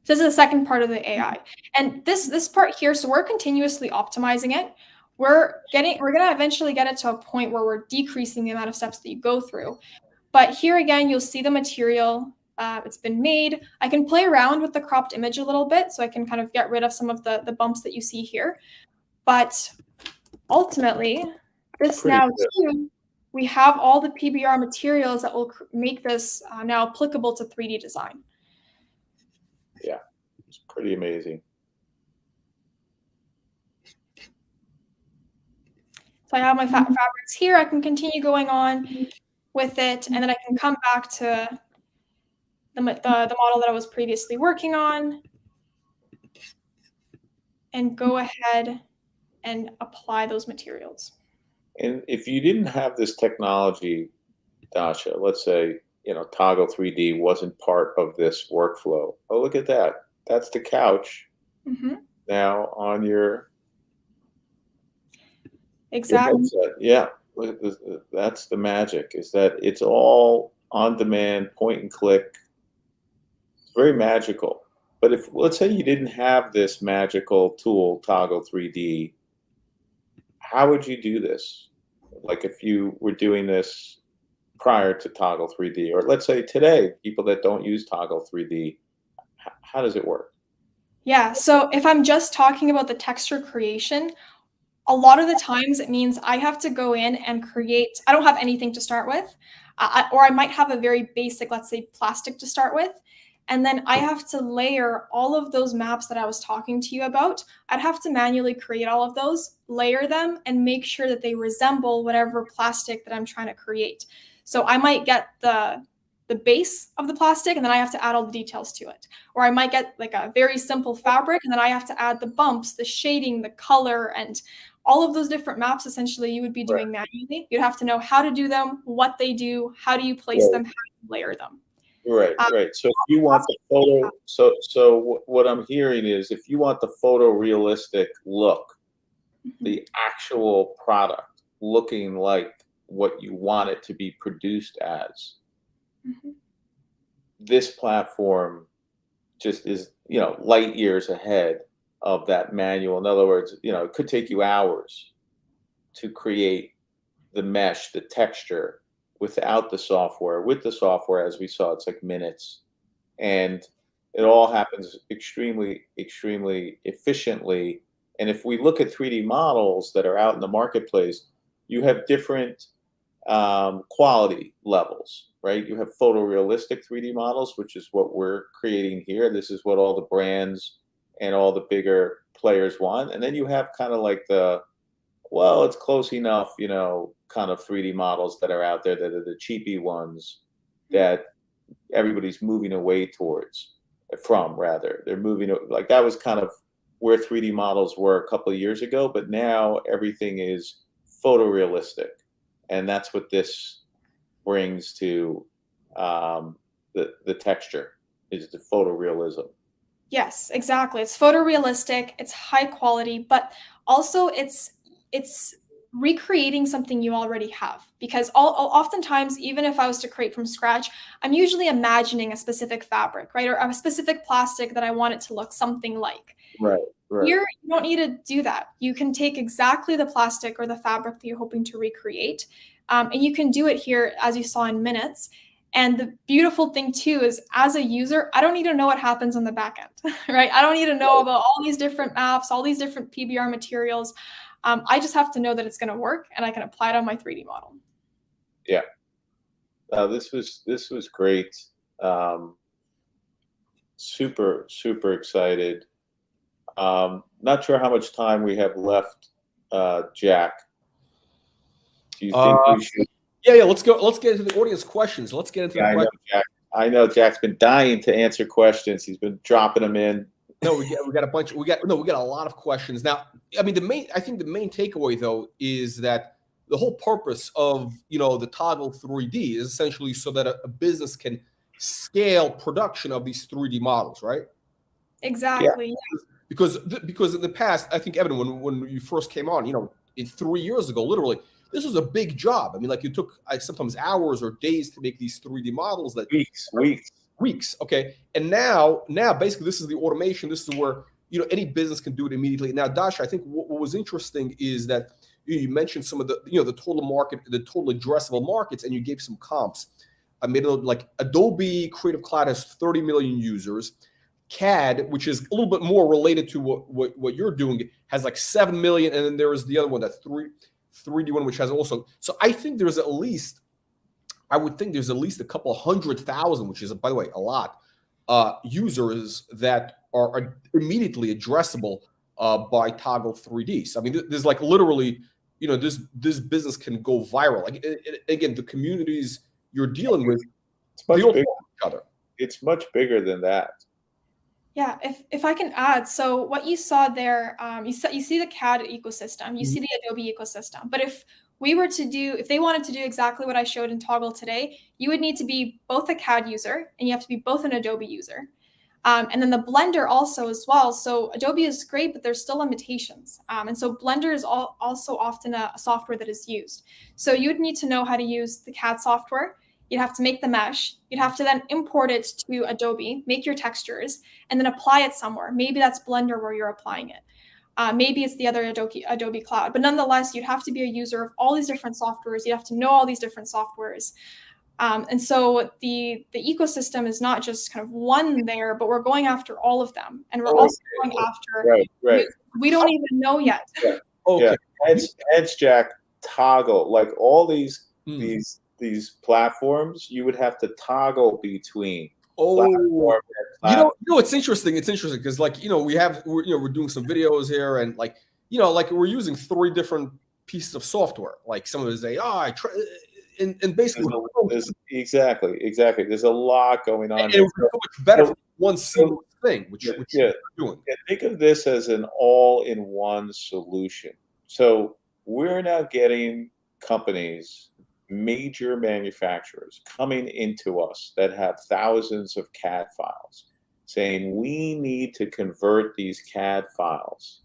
So this is the second part of the AI. And this part here, so we're continuously optimizing it. We're going to eventually get it to a point where we're decreasing the amount of steps that you go through. But here again, you'll see the material. It's been made. I can play around with the cropped image a little bit, so I can kind of get rid of some of the bumps that you see here. But ultimately, this now too, we have all the PBR materials that will make this now applicable to 3D design. Yeah, it's pretty amazing. So I have my fabrics here. I can continue going on with it, and then I can come back to the model that I was previously working on and go ahead and apply those materials. And if you didn't have this technology, Dasha, let's say, Toggle 3D wasn't part of this workflow. Oh, look at that. That's the couch now on your Exactly. Yeah, that's the magic, is that it's all on demand, point and click. It's very magical. But if, let's say you didn't have this magical tool, Toggle 3D, how would you do this? Like if you were doing this prior to Toggle 3D, or let's say today, people that don't use Toggle 3D, how does it work? Yeah, so if I'm just talking about the texture creation, a lot of the times it means I have to go in and create, I don't have anything to start with, or I might have a very basic, let's say plastic to start with. And then I have to layer all of those maps that I was talking to you about. I'd have to manually create all of those, layer them, and make sure that they resemble whatever plastic that I'm trying to create. So I might get the base of the plastic, and then I have to add all the details to it. Or I might get like a very simple fabric, and then I have to add the bumps, the shading, the color, and all of those different maps. Essentially, you would be doing manually. You'd have to know how to do them, what they do, how do you place them, how do you layer them. Right. So if you want the photo, so what I'm hearing is, if you want the photorealistic look, the actual product looking like what you want it to be produced as, this platform just is, light years ahead of that manual. In other words, it could take you hours to create the mesh, the texture, without the software. With the software, as we saw, it's like minutes. And it all happens extremely, extremely efficiently. And if we look at 3D models that are out in the marketplace, you have different quality levels, right? You have photorealistic 3D models, which is what we're creating here. This is what all the brands and all the bigger players want. And then you have kind of like well, it's close enough, kind of 3D models that are out there that are the cheapy ones that everybody's moving away rather. They're moving, like that was kind of where 3D models were a couple of years ago, but now everything is photorealistic. And that's what this brings to the texture, is the photorealism. Yes, exactly. It's photorealistic, it's high quality, but also it's recreating something you already have. Because oftentimes, even if I was to create from scratch, I'm usually imagining a specific fabric, right? Or a specific plastic that I want it to look something like. Right. Here, you don't need to do that. You can take exactly the plastic or the fabric that you're hoping to recreate. And you can do it here, as you saw, in minutes. And the beautiful thing too is, as a user, I don't need to know what happens on the back end, right? I don't need to know about all these different maps, all these different PBR materials. I just have to know that it's going to work, and I can apply it on my 3D model. Yeah. This was great. Super, super excited. Not sure how much time we have left, Jack. Do you think we should? Yeah. Let's go. Let's get into the audience questions. Let's get into the questions. I know Jack's been dying to answer questions. He's been dropping them in. No, we got a bunch. We got a lot of questions. Now, I mean, I think the main takeaway though is that the whole purpose of the Toggle 3D is essentially so that a business can scale production of these 3D models, right? Exactly. Yeah. Because in the past, I think, Evan, when you first came on, in 3 years ago, literally, this was a big job. I mean, like, it took sometimes hours or days to make these 3D models. That weeks. Okay, and now basically this is the automation. This is where any business can do it immediately. Now, Dasha, I think what was interesting is that you mentioned some of the the total market, the total addressable markets, and you gave some comps. I made it like Adobe Creative Cloud has 30 million users. CAD, which is a little bit more related to what you're doing, has like 7 million, and then there is the other one, that 3D one, which has also. So I think there's at least, I would think there's at least a couple 100,000, which is, by the way, a lot, users that are immediately addressable by Toggle 3D. So I mean, there's like literally, this business can go viral. Like again, the communities you're dealing with, they all follow each other. It's much bigger than that. Yeah, if I can add, so what you saw there, you see the CAD ecosystem, you see the Adobe ecosystem. But if they wanted to do exactly what I showed in Toggle today, you would need to be both a CAD user and you have to be both an Adobe user. And then the Blender also as well. So Adobe is great, but there's still limitations. And so Blender is also often a software that is used. So you'd need to know how to use the CAD software. You'd have to make the mesh. You'd have to then import it to Adobe, make your textures, and then apply it somewhere. Maybe that's Blender where you're applying it. Maybe it's the other Adobe Cloud. But nonetheless, you'd have to be a user of all these different softwares. You'd have to know all these different softwares. And so the ecosystem is not just kind of one there, but we're going after all of them. And we're also going after, we don't even know yet. Okay. Hence, Jack, Toggle, like all these platforms, you would have to toggle between. It's interesting. It's interesting because, like, we're doing some videos here, and like we're using 3 different pieces of software. Like some of it is AI, and basically exactly. There's a lot going on. And it was so much better for one single thing, which you're doing. Yeah, think of this as an all-in-one solution. So we're now getting companies, major manufacturers, coming into us that have thousands of CAD files, saying we need to convert these CAD files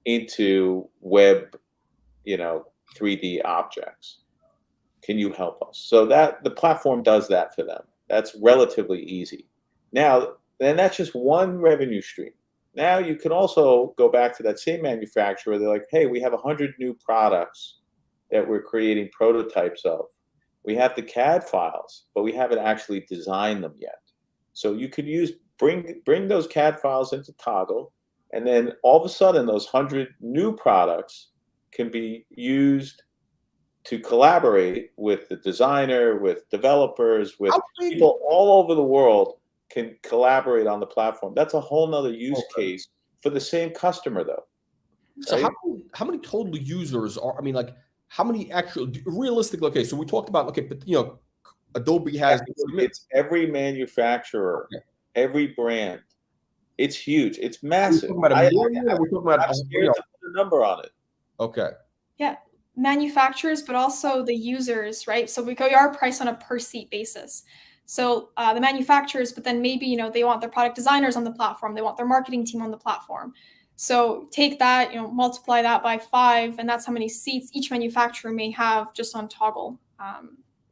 into web, 3D objects. Can you help us? So that the platform does that for them. That's relatively easy. Now, then that's just one revenue stream. Now you can also go back to that same manufacturer. They're like, hey, we have 100 new products that we're creating prototypes of. We have the CAD files, but we haven't actually designed them yet. So you could bring those CAD files into Toggle, and then all of a sudden those 100 new products can be used to collaborate with the designer, with developers, with people all over the world can collaborate on the platform. That's a whole nother use case for the same customer, though. So right? How many total users are? I mean, like, how many actual realistically? Okay, so we talked about but Adobe has it's every manufacturer, every brand. It's huge. It's massive. We're talking about I'm scared to put a number on it. Okay. Yeah, manufacturers, but also the users, right? So we are priced on a per seat basis. So the manufacturers, but then maybe they want their product designers on the platform. They want their marketing team on the platform. So take that, multiply that by 5, and that's how many seats each manufacturer may have just on Toggle.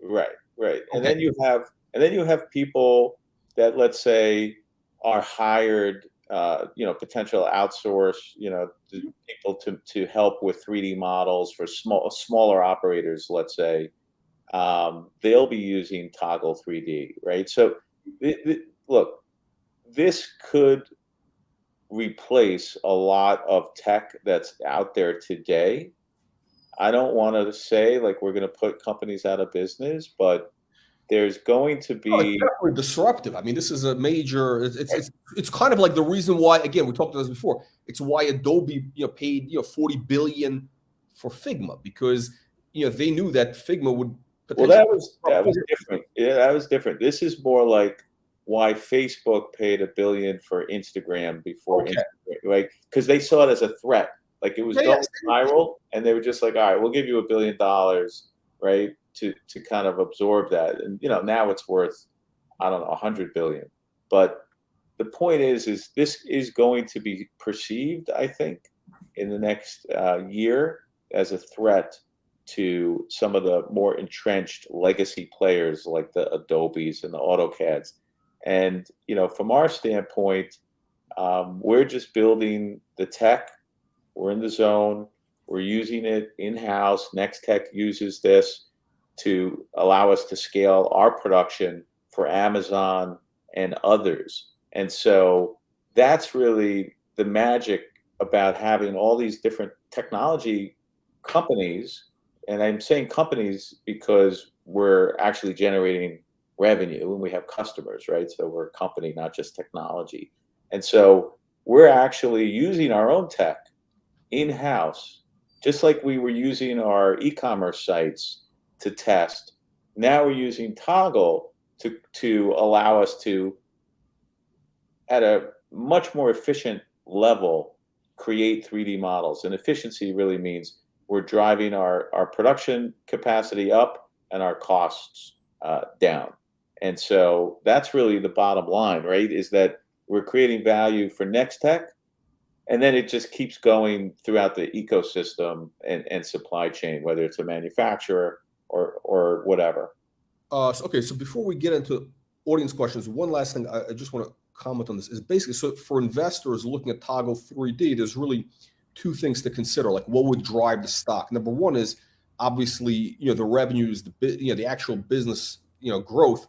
Right. And then you have people that, let's say, are hired, potential outsource, people to help with 3D models for smaller operators, let's say. They'll be using Toggle 3D, right? So look, this could replace a lot of tech that's out there today. I don't want to say like we're going to put companies out of business, but there's going to be it's definitely disruptive. I mean, this is a major. It's kind of like the reason why, again, we talked about this before. It's why Adobe paid $40 billion for Figma, because they knew that Figma would. Well, that was different. Yeah, that was different. This is more like why Facebook paid $1 billion for Instagram before Instagram, right? Because they saw it as a threat. Like it was going viral, and they were just like, all right, we'll give you $1 billion, right, to kind of absorb that. And now it's worth, I don't know, $100 billion. But the point is this is going to be perceived, I think, in the next year as a threat to some of the more entrenched legacy players like the Adobes and the AutoCADs. And, you know, from our standpoint, we're just building the tech. We're in the zone. We're using it in-house. NexTech uses this to allow us to scale our production for Amazon and others. And so that's really the magic about having all these different technology companies. And I'm saying companies because we're actually generating revenue and we have customers, right? So we're a company, not just technology. And so we're actually using our own tech in-house, just like we were using our e-commerce sites to test. Now we're using Toggle to allow us to, at a much more efficient level, create 3D models. And efficiency really means we're driving our production capacity up and our costs down. And so that's really the bottom line, right? Is that we're creating value for NexTech, and then it just keeps going throughout the ecosystem and supply chain, whether it's a manufacturer or whatever. So before we get into audience questions, one last thing I just want to comment on this is basically, so for investors looking at Toggle 3D, there's really two things to consider, like what would drive the stock. Number one is obviously, you know, the revenues, the actual business, you know, growth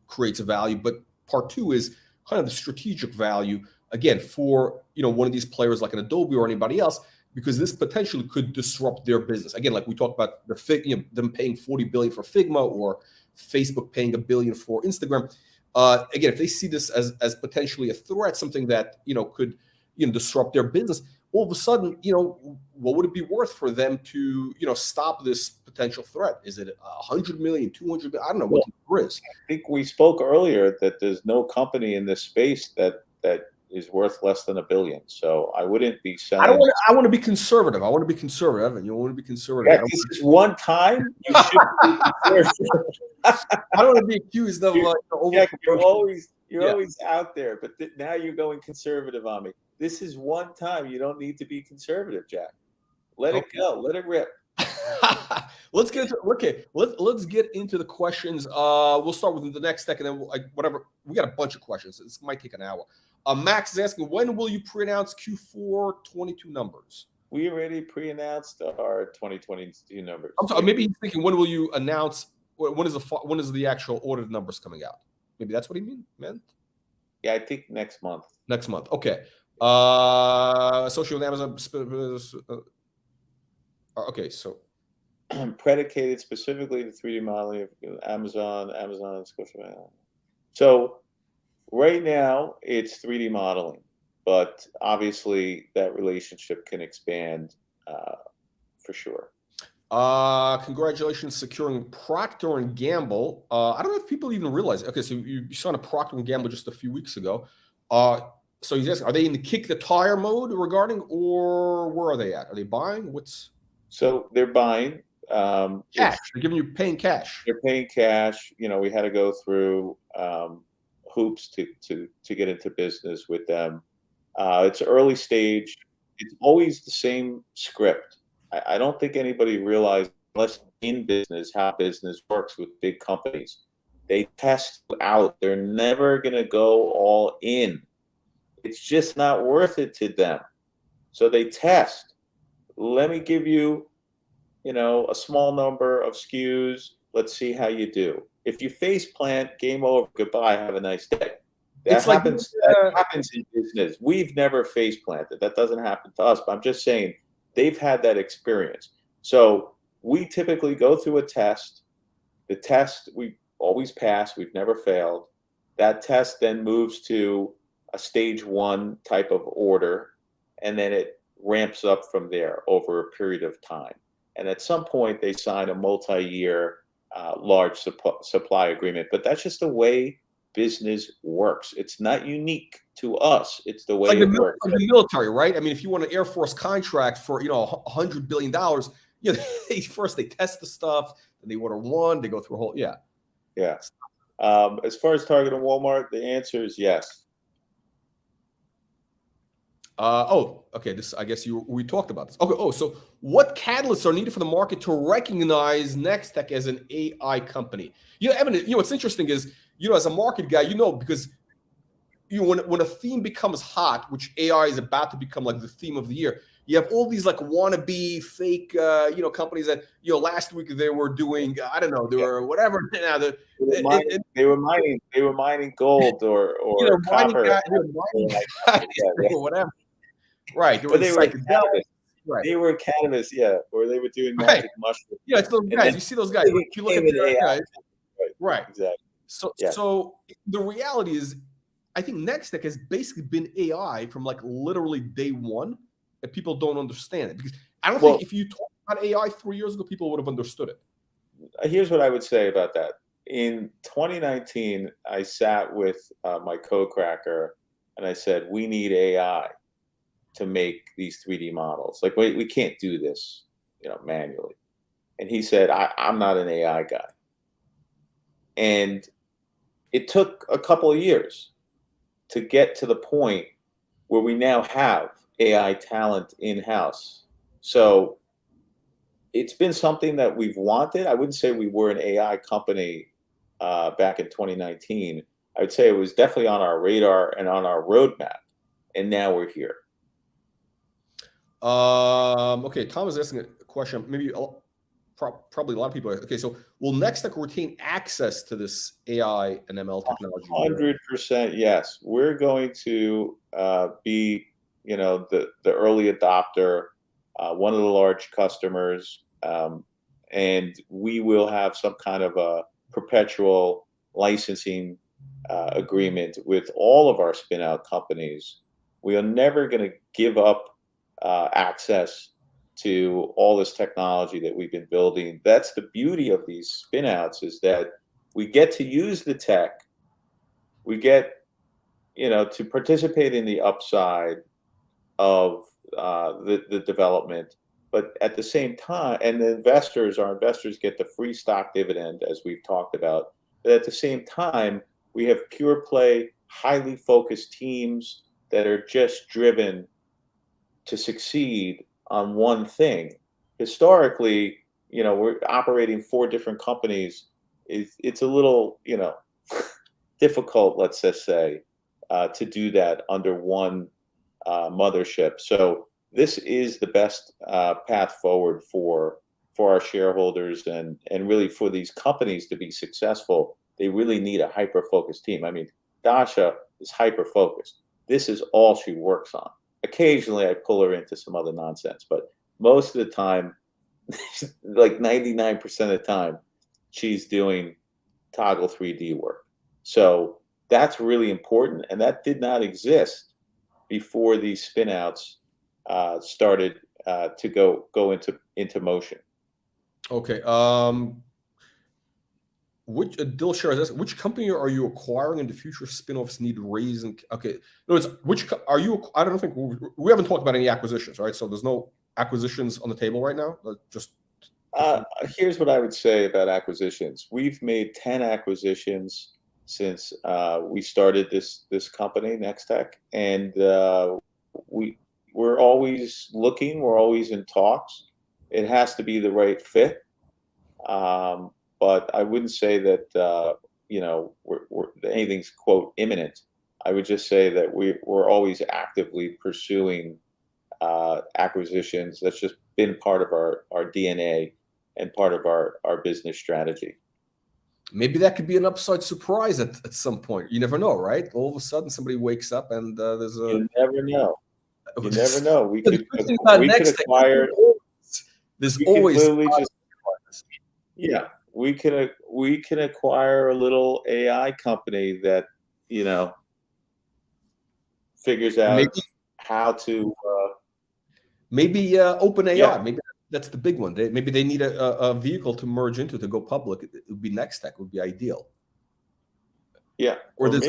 creates a value, but part two is kind of the strategic value, again, for, you know, one of these players like an Adobe or anybody else, because this potentially could disrupt their business. Again, like we talked about them paying $40 billion for Figma or Facebook paying $1 billion for Instagram. Again, if they see this as potentially a threat, something that, you know, could, you know, disrupt their business, all of a sudden, you know, what would it be worth for them to, you know, stop this potential threat? Is it 100 million, 200 million? I don't know what the number is. I think we spoke earlier that there's no company in this space that is worth less than $1 billion. So I wouldn't be selling. I want to be conservative. I want to be conservative. You want to be conservative. Yeah, this is one time you should be conservative. I don't want to be accused of you're always out there, but now you're going conservative on me. This is one time. You don't need to be conservative, Jack. Let it go. Let it rip. Let's get into let's get into the questions. We'll start with the NexTech, and then whatever. We got a bunch of questions. This might take an hour. Max is asking, when will you pre-announce Q4 22 numbers? We already pre-announced our 2022 numbers. I'm sorry, maybe he's thinking, when will you announce? When is the actual audited numbers coming out? Maybe that's what he meant. Yeah, I think next month. Next month. Okay. Associated with Amazon. Okay, so predicated specifically to 3D modeling of Amazon, and Scotiabank. So right now it's 3D modeling, but obviously that relationship can expand for sure. Congratulations securing Procter & Gamble. I don't know if people even realize it. Okay, so you signed a Procter & Gamble just a few weeks ago. So he's asking, are they in the kick the tire mode regarding, or where are they at? Are they buying? So they're buying. Cash. They're paying cash. They're paying cash. You know, we had to go through hoops to get into business with them. It's early stage. It's always the same script. I don't think anybody realized, unless in business, how business works with big companies. They test out. They're never going to go all in. It's just not worth it to them. So they test. Let me give you, you know, a small number of SKUs. Let's see how you do. If you face plant, game over, goodbye, have a nice day. That happens in business. We've never face planted. That doesn't happen to us, but I'm just saying they've had that experience. So we typically go through a test. The test, we always pass. We've never failed. That test then moves to a stage 1 type of order, and then it ramps up from there over a period of time. And at some point, they sign a multi-year large supply agreement. But that's just the way business works. It's not unique to us. It's the way it works. Like the military, right? I mean, if you want an Air Force contract for, you know, $100 billion, you know, first they test the stuff, then they order one, they go through a whole, yeah. As far as Target and Walmart, the answer is yes. Okay. This, I guess we talked about this. Okay. Oh, so what catalysts are needed for the market to recognize NexTech as an AI company? Evan, what's interesting is, as a market guy, because when a theme becomes hot, which AI is about to become like the theme of the year, you have all these like wannabe fake, companies that, last week they were doing, I don't know, they were whatever. Now they were mining gold or mining copper, guys, or whatever. Right. But they were cannabis. Right. They were cannabis, yeah, or they were doing magic mushrooms. Yeah, it's those guys. You see those guys. You look at the guys. Right. Exactly. So the reality is, I think NexTech has basically been AI from like literally day one, and people don't understand it, because I don't think if you talked about AI 3 years ago, people would have understood it. Here's what I would say about that. In 2019, I sat with my co-cracker and I said, we need AI to make these 3D models. Like, we can't do this, manually. And he said, I'm not an AI guy. And it took a couple of years to get to the point where we now have AI talent in-house. So it's been something that we've wanted. I wouldn't say we were an AI company back in 2019. I would say it was definitely on our radar and on our roadmap, and now we're here. Okay, Tom is asking a question. Maybe probably a lot of people. Okay, so will NexTech retain access to this AI and ML technology? 100% yes. We're going to be, the early adopter, one of the large customers, and we will have some kind of a perpetual licensing agreement with all of our spin-out companies. We are never going to give up access to all this technology that we've been building. That's the beauty of these spin-outs, is that we get to use the tech. We get, to participate in the upside of the development, but at the same time, and our investors get the free stock dividend, as we've talked about. But at the same time, we have pure play, highly focused teams that are just driven to succeed on one thing. Historically, we're operating 4 different companies. It's a little, difficult, let's just say, to do that under one mothership. So this is the best path forward for our shareholders, and really for these companies to be successful. They really need a hyper-focused team. I mean, Dasha is hyper-focused. This is all she works on. Occasionally, I pull her into some other nonsense, but most of the time, like 99% of the time, she's doing Toggle 3D work. So that's really important, and that did not exist before these spin-outs started to go into motion. Okay. Which company are you acquiring in the future? Spin-offs need raising. Okay. No, it's which are you? I don't think we haven't talked about any acquisitions, right? So there's no acquisitions on the table right now. Just here's what I would say about acquisitions. We've made 10 acquisitions since we started this company, NexTech, and we're always looking. We're always in talks. It has to be the right fit. But I wouldn't say that anything's quote imminent. I would just say that we're always actively pursuing acquisitions. That's just been part of our DNA and part of our business strategy. Maybe that could be an upside surprise at some point. You never know, right? All of a sudden, somebody wakes up and there's a. You never know. You never know. We could acquire. There's always. Yeah. We can acquire a little AI company that figures out how to maybe OpenAI. Yeah. Maybe that's the big one. Maybe they need a vehicle to merge into to go public. It would be NexTech would be ideal. Yeah, or there's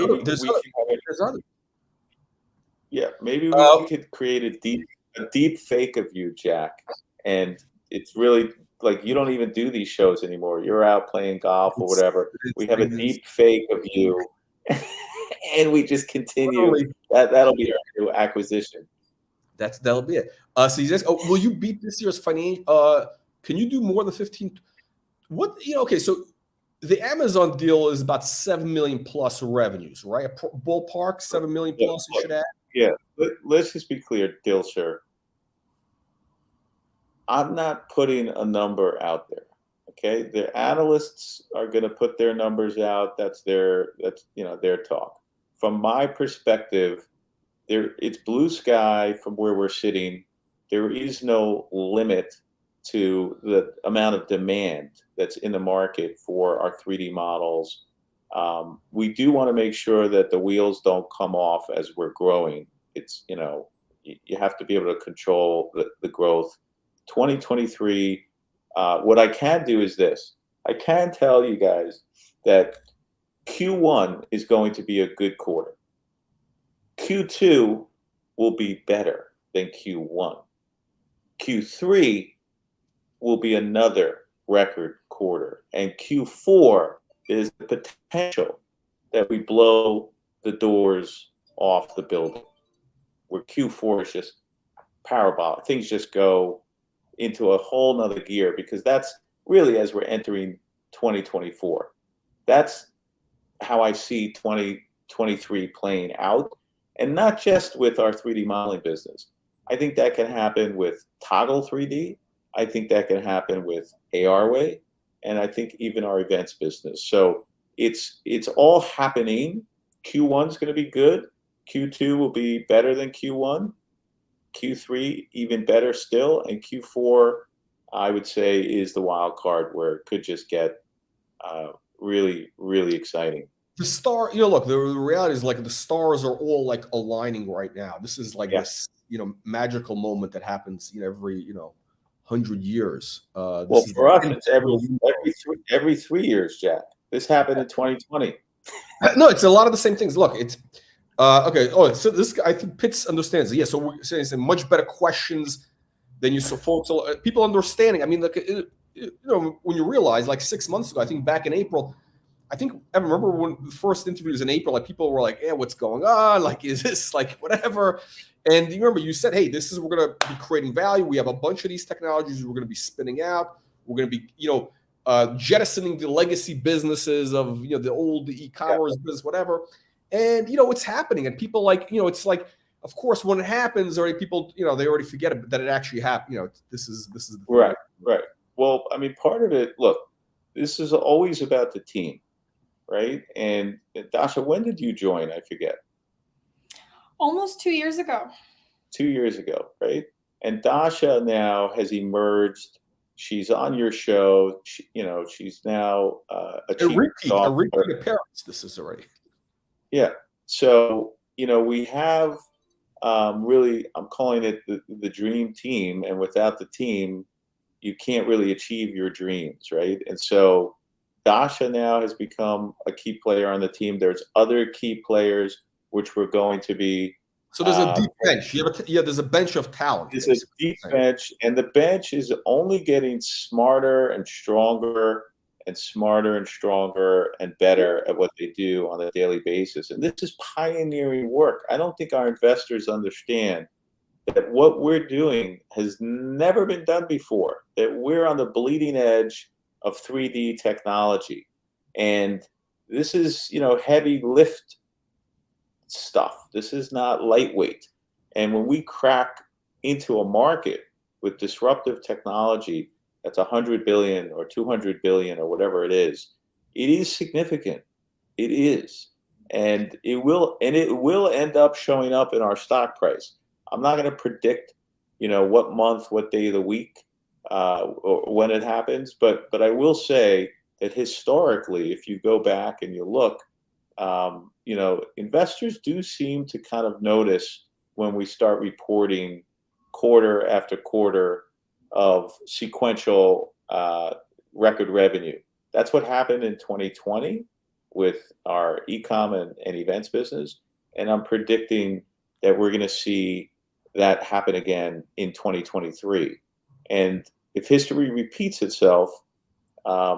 other. Yeah, maybe we could create a deep fake of you, Jack, and it's really. Like, you don't even do these shows anymore. You're out playing golf or whatever. We have a deep fake of you, and we just continue. That'll be our new acquisition. That'll be it. So he says, will you beat this year's financial? Can you do more than 15? What okay, so the Amazon deal is about 7 million plus revenues, right? A ballpark 7 million plus. You should add. Yeah, let's just be clear, Dilsher. I'm not putting a number out there. Okay, the analysts are going to put their numbers out. That's their talk. From my perspective, it's blue sky from where we're sitting. There is no limit to the amount of demand that's in the market for our 3D models. We do want to make sure that the wheels don't come off as we're growing. It's, you have to be able to control the growth. 2023, what I can do is this. I can tell you guys that Q1 is going to be a good quarter. Q2 will be better than Q1. Q3 will be another record quarter. And Q4 is the potential that we blow the doors off the building, where Q4 is just parabolic. Things just go into a whole nother gear, because that's really, as we're entering 2024, that's how I see 2023 playing out. And not just with our 3D modeling business. I think that can happen with Toggle 3D. I think that can happen with ARway, and I think even our events business. So it's all happening. Q1 is going to be good. Q2 will be better than Q1. Q3 even better still, and Q4 I would say is the wild card, where it could just get really, really exciting. The star, look, the reality is, like, the stars are all like aligning right now. This is like this, magical moment that happens, every, 100 years. Well, for us, it's every 3 years, Jack. This happened in 2020. No, it's a lot of the same things. Look, it's okay. Oh, so this, I think Pitts understands it. Yeah, so we're saying some much better questions than you saw, folks. So, people understanding. I mean, like, when you realize, like, 6 months ago, I think back in April, I remember when the first interviews in April, like, people were like, "Yeah, what's going on? Like, is this like whatever?" And you remember you said, "Hey, this is, we're going to be creating value. We have a bunch of these technologies we're going to be spinning out. We're going to be, jettisoning the legacy businesses of, the old e-commerce business, whatever." And it's happening, and people, like, it's like, of course, when it happens, already people, they already forget it, that it actually happened. This is the right. Well, I mean, part of it. Look, this is always about the team. Right? And Dasha, when did you join? I forget. Almost 2 years ago. 2 years ago, right? And Dasha now has emerged. She's on your show. She's now a repeat appearance. This is already. Yeah. So, we have really, I'm calling it the dream team. And without the team, you can't really achieve your dreams, right? And so Dasha now has become a key player on the team. There's other key players which we're going to be. So there's a deep bench. There's a bench of talent. There's a deep bench, and the bench is only getting smarter and stronger and smarter and stronger and better at what they do on a daily basis. And this is pioneering work. I don't think our investors understand that what we're doing has never been done before, that we're on the bleeding edge of 3D technology. And this is, heavy lift stuff. This is not lightweight. And when we crack into a market with disruptive technology that's 100 billion or 200 billion or whatever it is significant. It is. And it will end up showing up in our stock price. I'm not going to predict, what month, what day of the week, or when it happens, but I will say that historically, if you go back and you look, investors do seem to kind of notice when we start reporting quarter after quarter of sequential record revenue. That's what happened in 2020 with our e-com and events business, and I'm predicting that we're going to see that happen again in 2023. And if history repeats itself,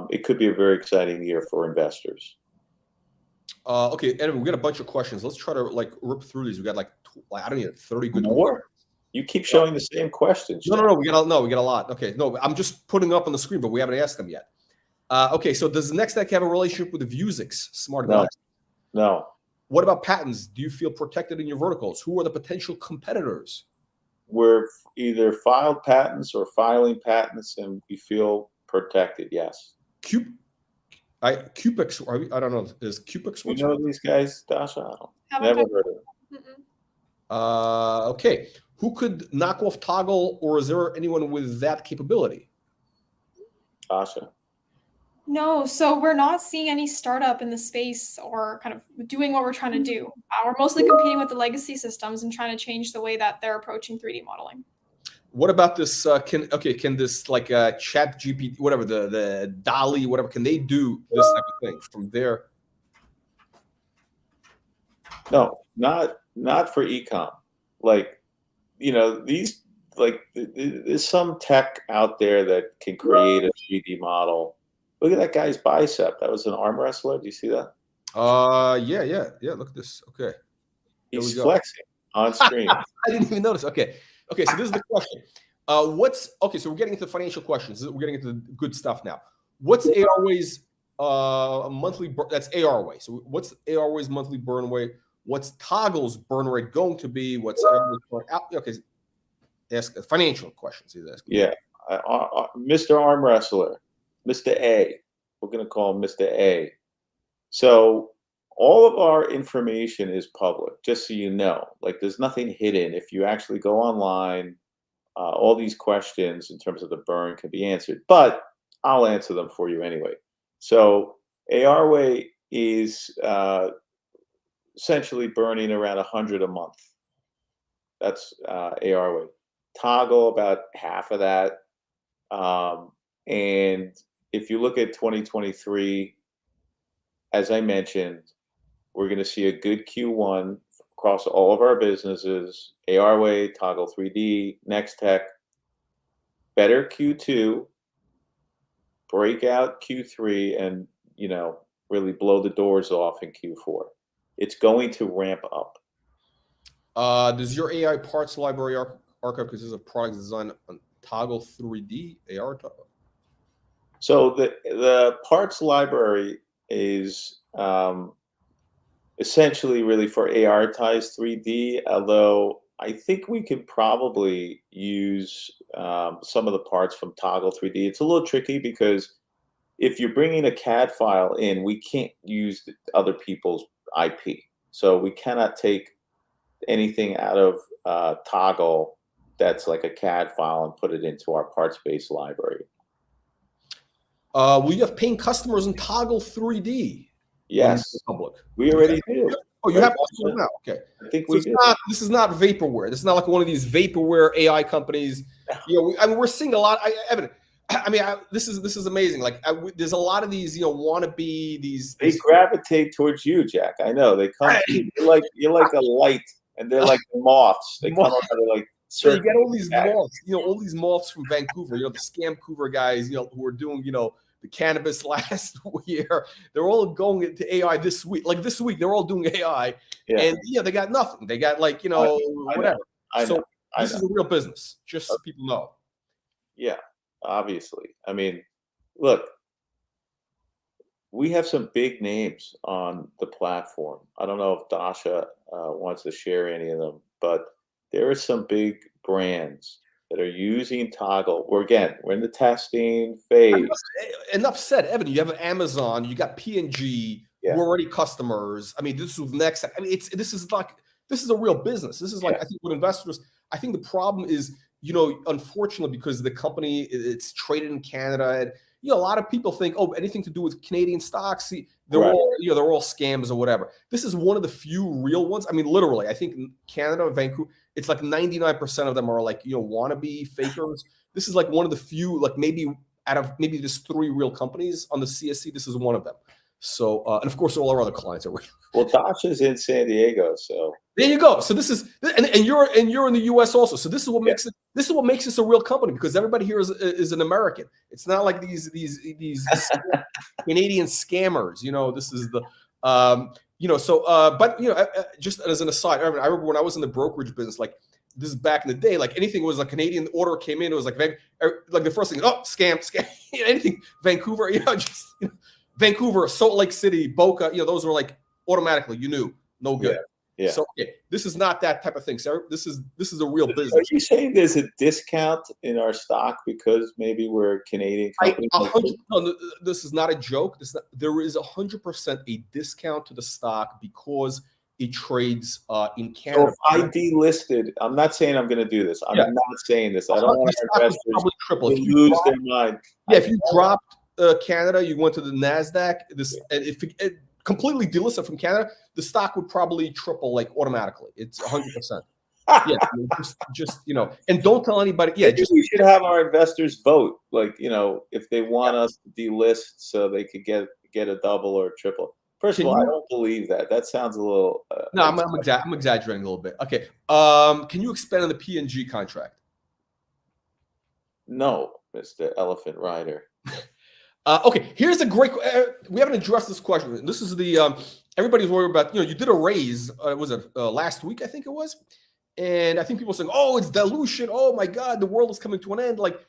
it could be a very exciting year for investors. Okay, Evan, we got a bunch of questions. Let's try to rip through these. We got I don't know, 30 good more. You keep showing the same questions. No. We got a lot. Okay, no, I'm just putting up on the screen, but we haven't asked them yet. Okay, so does NexTech have a relationship with the Vuzix smart glass? No. What about patents? Do you feel protected in your verticals? Who are the potential competitors? We're either filed patents or filing patents, and we feel protected. Yes. Cupix. I don't know. Is Cupix? You know these guys, Dasha? I don't. Never heard of them. Okay. Who could knock off Toggle, or is there anyone with that capability? Dasha. No, so we're not seeing any startup in the space or kind of doing what we're trying to do. We're mostly competing with the legacy systems and trying to change the way that they're approaching 3D modeling. What about this? Can this like Chat GPT, whatever, the DALL-E, whatever, can they do this type of thing from there? No, not for ecom. Like, these, like, there's some tech out there that can create a 3D model. Look at that guy's bicep. That was an arm wrestler. Do you see that? Yeah. Look at this. Okay. He's flexing on screen. I didn't even notice. Okay. So this is the question. So we're getting into financial questions. We're getting into the good stuff now. What's ARway's monthly that's ARway. So what's ARway's monthly burn rate? What's Toggle's burn rate going to be? What's okay? Ask financial questions. He's asking. Yeah. Mr. Arm Wrestler. Mr. A. We're going to call him Mr. A. So all of our information is public, just so you know. Like, there's nothing hidden. If you actually go online, all these questions in terms of the burn can be answered. But I'll answer them for you anyway. So ARway is essentially burning around 100 a month. That's ARway. Toggle, about half of that. And if you look at 2023, as I mentioned, we're going to see a good Q1 across all of our businesses, ARway, Toggle 3D, NexTech, better Q2, breakout Q3, and, really blow the doors off in Q4. It's going to ramp up. Does your AI parts library archive consist of products designed on Toggle 3D AR? So the parts library is essentially really for AR-tized 3D, although I think we could probably use some of the parts from Toggle 3D. It's a little tricky because if you're bringing a CAD file in, we can't use other people's IP. So we cannot take anything out of Toggle that's like a CAD file and put it into our parts-based library. We have paying customers in Toggle 3D. Yes, public. We already do. Oh, you have customers now. Okay. I think so this is not vaporware. This is not like one of these vaporware AI companies. We're seeing a lot. Evan, this is amazing. Like, there's a lot of these, wannabe these. They gravitate towards you, Jack. I know they come. You're like a light, and they're like moths. They come out of like. So you get all these moths, all these moths from Vancouver, the Scamcouver guys, who are doing, the cannabis last year. They're all going into AI this week. Like this week, they're all doing AI, and they got nothing. They got like, whatever. So this is a real business, just so people know. Yeah, obviously. I mean, look, we have some big names on the platform. I don't know if Dasha wants to share any of them, but there are some big brands that are using Toggle. We're in the testing phase. Enough said, Evan. You have Amazon, you got P&G, who are already customers. I mean, this is NexTech. I mean, this is a real business. This is like, I think with investors, I think the problem is, unfortunately, because the company, it's traded in Canada, and a lot of people think, anything to do with Canadian stocks, they're all scams or whatever. This is one of the few real ones. I mean, literally, I think Canada, Vancouver, it's like 99% of them are like, wannabe fakers. This is like one of the few, like maybe out of maybe just 3 real companies on the CSC, this is one of them. So, and of course, all our other clients are real. Well, Dasha's in San Diego, so there you go. So this is, and you're in the U.S. also. So this is what makes it. This is what makes this a real company, because everybody here is an American. It's not like these Canadian scammers. This is the but just as an aside, I remember when I was in the brokerage business, like this is back in the day. Like anything was a Canadian order came in, it was like the first thing, oh, scam, anything Vancouver, just Vancouver, Salt Lake City, Boca, those were like automatically, no good. Yeah. So this is not that type of thing, sir. This is a real business. Are you saying there's a discount in our stock because maybe we're a Canadian company? No, this is not a joke. There is 100% a discount to the stock because it trades in Canada. So if I delisted, I'm not saying I'm going to do this. I'm not saying this. I don't want our investors to lose their mind. Yeah, if you dropped Canada, you went to the NASDAQ, and if it completely delisted from Canada, the stock would probably triple like automatically. It's 100%. Yeah, just and don't tell anybody. Yeah, we should have our investors vote, like if they want us to delist so they could get a double or a triple. First of all, I don't believe that. That sounds a little. No, I'm exaggerating a little bit. Okay, can you expand on the P&G contract? No, Mr. Elephant Rider. Okay, here's a great. We haven't addressed this question. This is the everybody's worried about. You did a raise. Was it last week? I think it was, and I think people are saying, "Oh, it's dilution. Oh my God, the world is coming to an end." Like,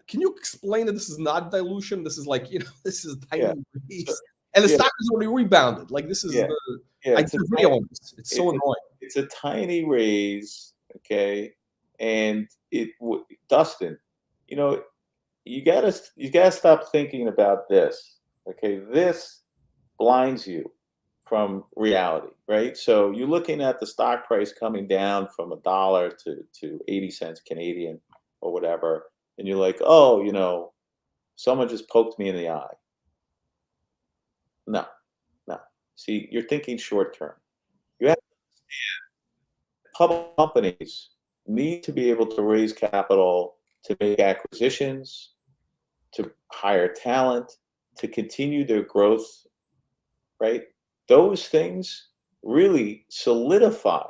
can you explain that this is not dilution? This is like this is tiny raise, and the stock has already rebounded. Like this is I did a video on this. It's so annoying. It's a tiny raise, okay, and Dustin, you gotta stop thinking about this. Okay, this blinds you from reality, right? So you're looking at the stock price coming down from $1 to 80 cents Canadian or whatever, and you're like, oh, someone just poked me in the eye. No. See, you're thinking short term. You have to understand public companies need to be able to raise capital to make acquisitions, to hire talent, to continue their growth, right? Those things really solidify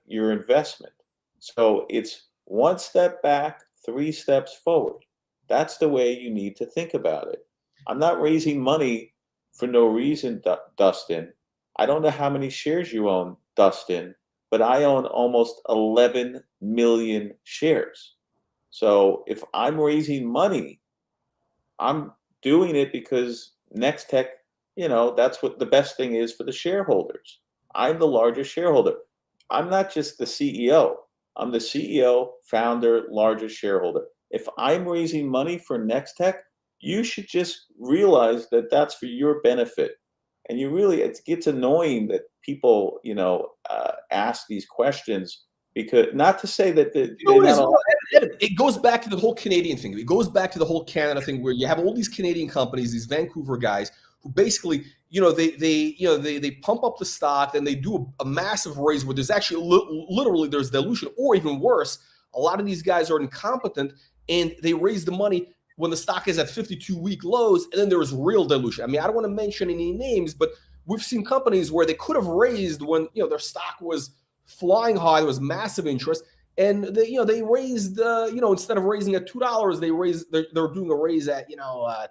your investment. So it's one step back, 3 steps forward. That's the way you need to think about it. I'm not raising money for no reason, Dustin. I don't know how many shares you own, Dustin, but I own almost 11 million shares. So if I'm raising money, I'm doing it because NexTech, that's what the best thing is for the shareholders. I'm the largest shareholder. I'm not just the CEO. I'm the CEO, founder, largest shareholder. If I'm raising money for NexTech, you should just realize that that's for your benefit. And it gets annoying that people, ask these questions because not to say that it goes back to the whole Canadian thing. It goes back to the whole Canada thing where you have all these Canadian companies, these Vancouver guys who basically, they pump up the stock and they do a massive raise where there's actually literally there's dilution, or even worse, a lot of these guys are incompetent and they raise the money when the stock is at 52-week lows, and then there is real dilution. I mean, I don't want to mention any names, but we've seen companies where they could have raised when their stock was flying high, there was massive interest, and they raised instead of raising at $2, they're doing a raise at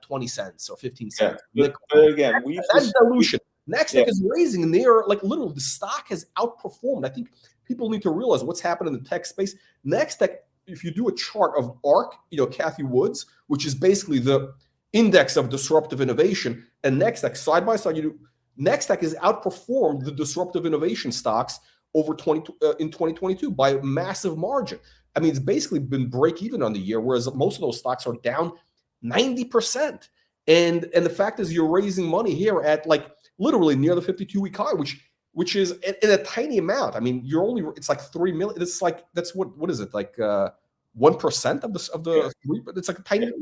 20 cents or 15 cents. But again, that's dilution. NexTech is raising, and they are like literally the stock has outperformed. I think people need to realize what's happened in the tech space. NexTech, if you do a chart of ARC, Kathy Woods, which is basically the index of disruptive innovation, and NexTech side by side, NexTech has outperformed the disruptive innovation stocks over in 2022 by a massive margin. I mean, it's basically been break even on the year, whereas most of those stocks are down 90%. And the fact is, you're raising money here at like literally near the 52-week high, which is in a tiny amount. I mean, it's like 3 million. It's like that's what is it like 1% of the 3? But it's like a tiny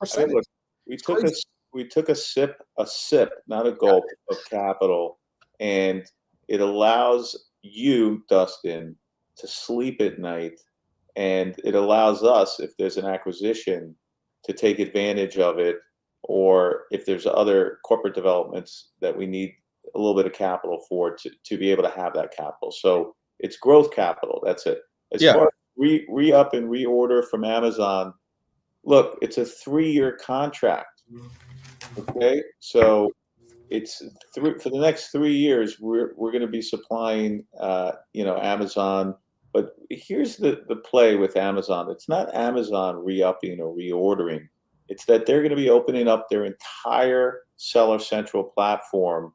percentage. I mean, we took a sip, not a gulp of capital, and it allows you, Dustin, to sleep at night, and it allows us, if there's an acquisition, to take advantage of it, or if there's other corporate developments that we need a little bit of capital for to be able to have that capital. So it's growth capital. That's it. As far as re-up and reorder from Amazon, look, it's a 3-year contract. Okay, so it's for the next 3 years, we're going to be supplying, Amazon. But here's the play with Amazon. It's not Amazon re-upping or reordering. It's that they're going to be opening up their entire Seller Central platform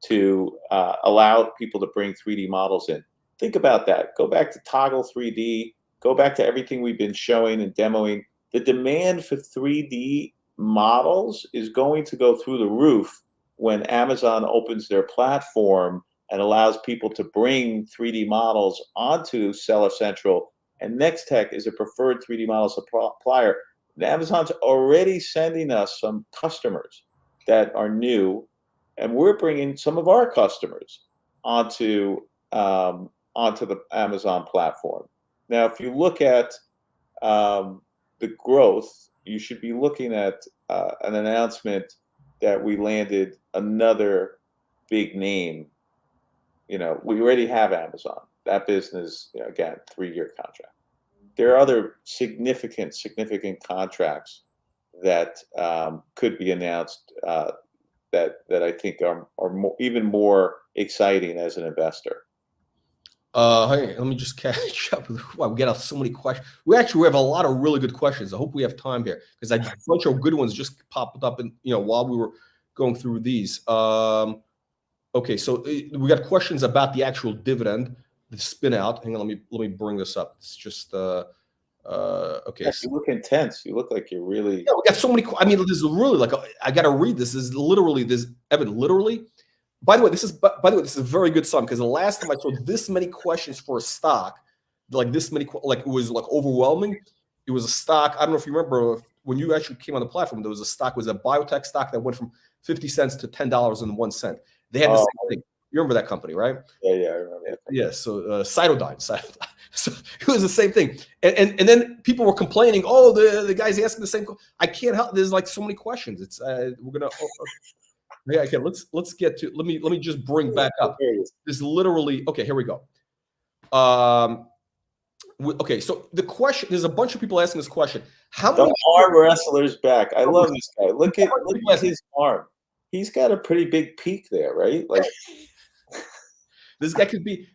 to allow people to bring 3D models in. Think about that. Go back to Toggle 3D. Go back to everything we've been showing and demoing. The demand for 3D models is going to go through the roof when Amazon opens their platform and allows people to bring 3D models onto Seller Central. And NexTech is a preferred 3D model supplier. And Amazon's already sending us some customers that are new, and we're bringing some of our customers onto the Amazon platform. Now, if you look at the growth, you should be looking at an announcement that we landed another big name. We already have Amazon. That business, again, 3-year contract. There are other significant contracts that could be announced that I think are even more exciting as an investor. Hey, let me just catch up. Wow, we got so many questions. We have a lot of really good questions. I hope we have time here because a bunch of good ones just popped up, and while we were going through these. Okay, so we got questions about the actual dividend, the spin out. Hang on, let me bring this up. It's just okay. Yes, you look intense. You look like you're really. Yeah, we got so many. I mean, this is really like I got to read this. This is literally this, Evan. Literally. By the way, this is a very good sign because the last time I saw this many questions for a stock, like this many, like it was like overwhelming. It was a stock. I don't know if you remember when you actually came on the platform. There was a stock, it was a biotech stock that went from 50 cents to $10.01. They had the same thing. You remember that company, right? Yeah, I remember. Yeah. So Cytodyne. So it was the same thing. And then people were complaining. Oh, the guy's asking the same. I can't help. There's like so many questions. It's we're gonna. Yeah, okay. Let's get to. Let me just bring back up. There's literally. Okay, here we go. Okay, so the question. There's a bunch of people asking this question. How many arm wrestler's back? I love this guy. Look at his arm. He's got a pretty big peak there, right? Like this guy could be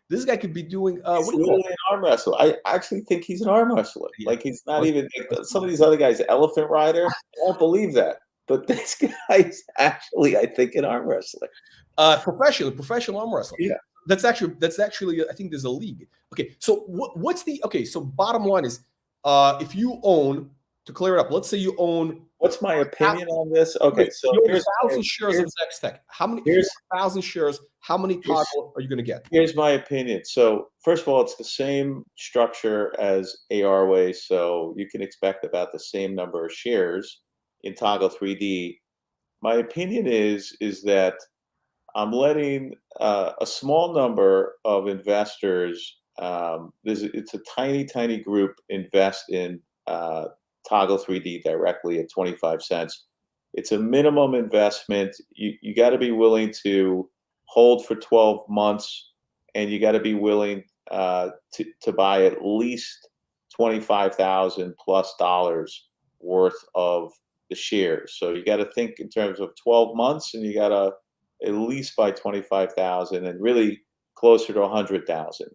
doing he's literally an arm wrestler. I actually think he's an arm wrestler. Yeah. Like he's not even some of these other guys, elephant rider. I don't believe that. But this guy's actually, I think, an arm wrestler. Professional arm wrestler. Yeah. That's actually I think there's a league. Okay, so what's the so bottom line is if you own, to clear it up, let's say you own. What's my opinion on this? Okay, so here's 1,000 shares of NexTech. How many? Here's 1,000 shares. How many toggle are you going to get? Here's my opinion. So first of all, it's the same structure as ARway, so you can expect about the same number of shares in Toggle 3D. My opinion is that I'm letting a small number of investors. It's a tiny group invest in Toggle 3D directly at 25 cents. It's a minimum investment. You got to be willing to hold for 12 months, and you got to be willing to buy at least $25,000 plus worth of the shares. So you got to think in terms of 12 months, and you got to at least buy 25,000 and really closer to 100,000.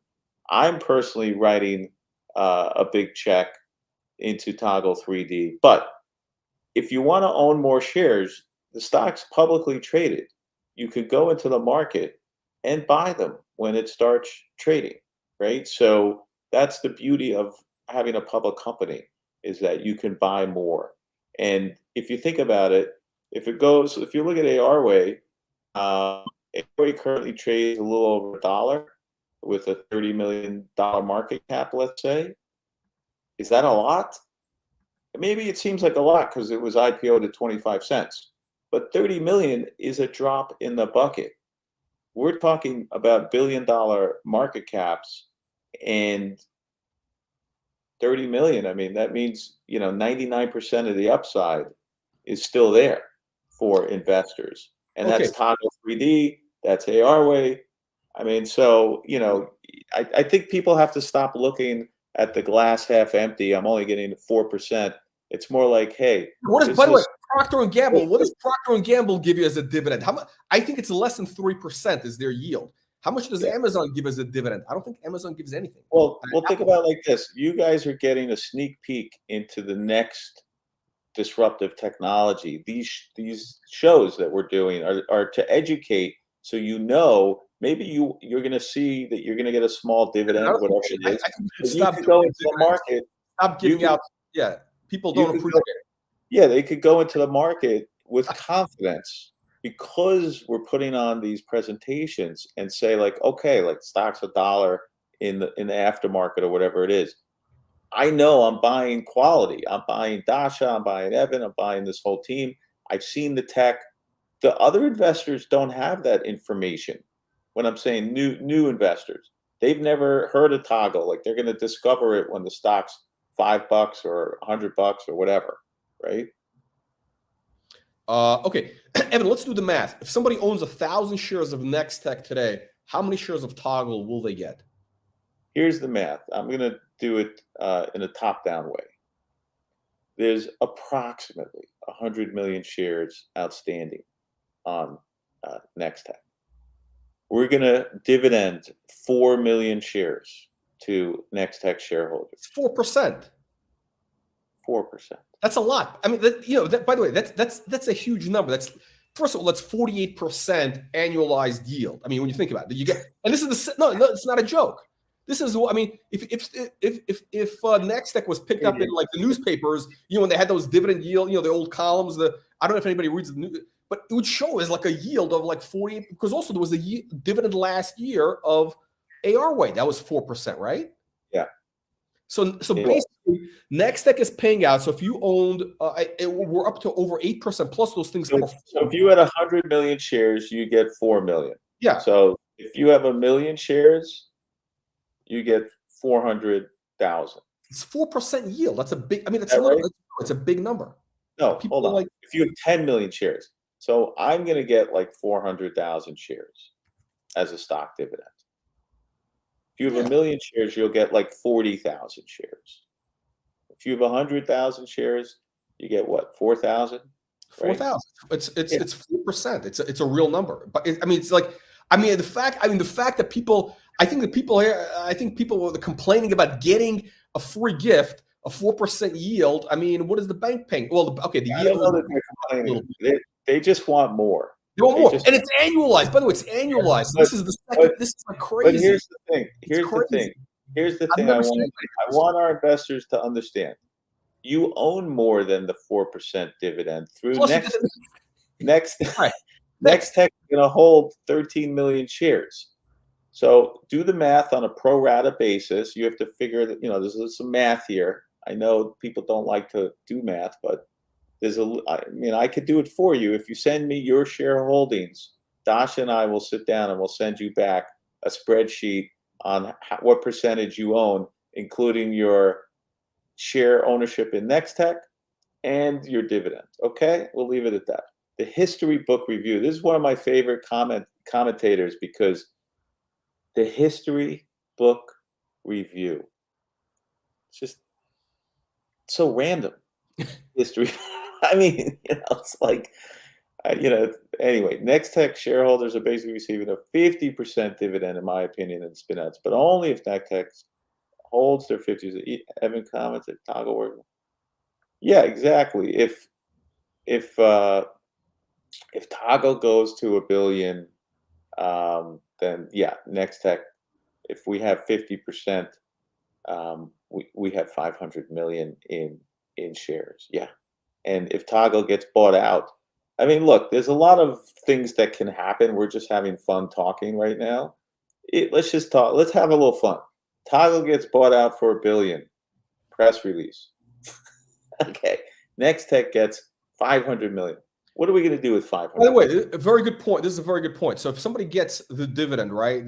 I'm personally writing a big check into Toggle 3D. But if you want to own more shares, the stock's publicly traded. You could go into the market and buy them when it starts trading, right? So that's the beauty of having a public company, is that you can buy more. And if you think about it, if you look at ARway, ARway currently trades a little over $1 with a $30 million market cap, let's say. Is that a lot? Maybe it seems like a lot because it was IPO'd at 25 cents. But 30 million is a drop in the bucket. We're talking about billion-dollar market caps, and 30 million. I mean, that means 99% of the upside is still there for investors, and that's Toggle 3D. That's ARway. I mean, so I think people have to stop looking at the glass half empty. I'm only getting 4%. It's more like, hey, by the way, Procter and Gamble. What does Procter and Gamble give you as a dividend? How much? I think it's less than 3% is their yield. How much does Amazon give as a dividend? I don't think Amazon gives anything. Well, think about it like this. You guys are getting a sneak peek into the next disruptive technology. These shows that we're doing are to educate, so maybe you're going to see that you're going to get a small dividend, whatever it is. You could go into the market. Stop giving out. Yeah, people don't appreciate it. Yeah, they could go into the market with confidence because we're putting on these presentations and say like, okay, like stock's $1 in the aftermarket or whatever it is. I know I'm buying quality. I'm buying Dasha. I'm buying Evan. I'm buying this whole team. I've seen the tech. The other investors don't have that information. When I'm saying new investors, they've never heard of Toggle. Like they're going to discover it when the stock's $5 or $100 or whatever, right? Okay, Evan, let's do the math. If somebody owns 1,000 shares of NexTech today, how many shares of Toggle will they get? Here's the math. I'm going to do it in a top-down way. There's approximately 100 million shares outstanding on NexTech. We're going to dividend 4 million shares to NexTech shareholders. 4%. 4%. That's a lot. I mean, by the way, that's a huge number. First of all, that's 48% annualized yield. I mean, when you think about it, you get, and this is no, it's not a joke. This is, I mean, if NexTech was picked up in like the newspapers, when they had those dividend yield, the old columns, I don't know if anybody reads the news, but it would show as like a yield of like 48, because also there was a dividend last year of ARway. That was 4%, right? Yeah. So basically, NexTech is paying out. So if you owned, we're up to over 8% plus those things. So if you had 100 million shares, you get 4 million. Yeah. So if you have 1 million shares, you get 400,000. It's 4% yield. That's a big. I mean, it's a big number. No, hold on. If you have 10 million shares, so I'm going to get like 400,000 shares as a stock dividend. If you have 1 million shares, you'll get like 40,000 shares. If you have 100,000 shares, you get what? 4,000. 4,000. It's 4%. It's a real number. But the fact that people. I think people were complaining about getting a free gift, a 4% yield. I mean, what is the bank paying? Well, the yield. They just want more. They want more, and it's annualized. By the way, it's annualized. This is like crazy. But here's the thing. Here's the thing. I want our investors to understand. You own more than the 4% dividend through NexTech. NexTech is going to hold 13 million shares. So do the math on a pro rata basis. You have to figure that, there's some math here. I know people don't like to do math, but I could do it for you. If you send me your shareholdings, Dasha and I will sit down and we'll send you back a spreadsheet on what percentage you own, including your share ownership in NexTech and your dividend. Okay, we'll leave it at that. The history book review. This is one of my favorite commentators because the history book review. It's just so random. History. I mean, it's like, anyway, NexTech shareholders are basically receiving a 50% dividend, in my opinion, in Spinouts, but only if NexTech holds their 50s. Evan commented, Toggle working. Yeah, exactly. If Toggle goes to $1 billion, then yeah, NexTech, if we have 50%, we have 500 million in shares. Yeah. And if Toggle gets bought out, I mean, look, there's a lot of things that can happen. We're just having fun talking right now. Let's just talk. Let's have a little fun. Toggle gets bought out for $1 billion. Press release. Okay. NexTech gets 500 million. What are we going to do with 500? By the way, a very good point. This is a very good point. So if somebody gets the dividend, right,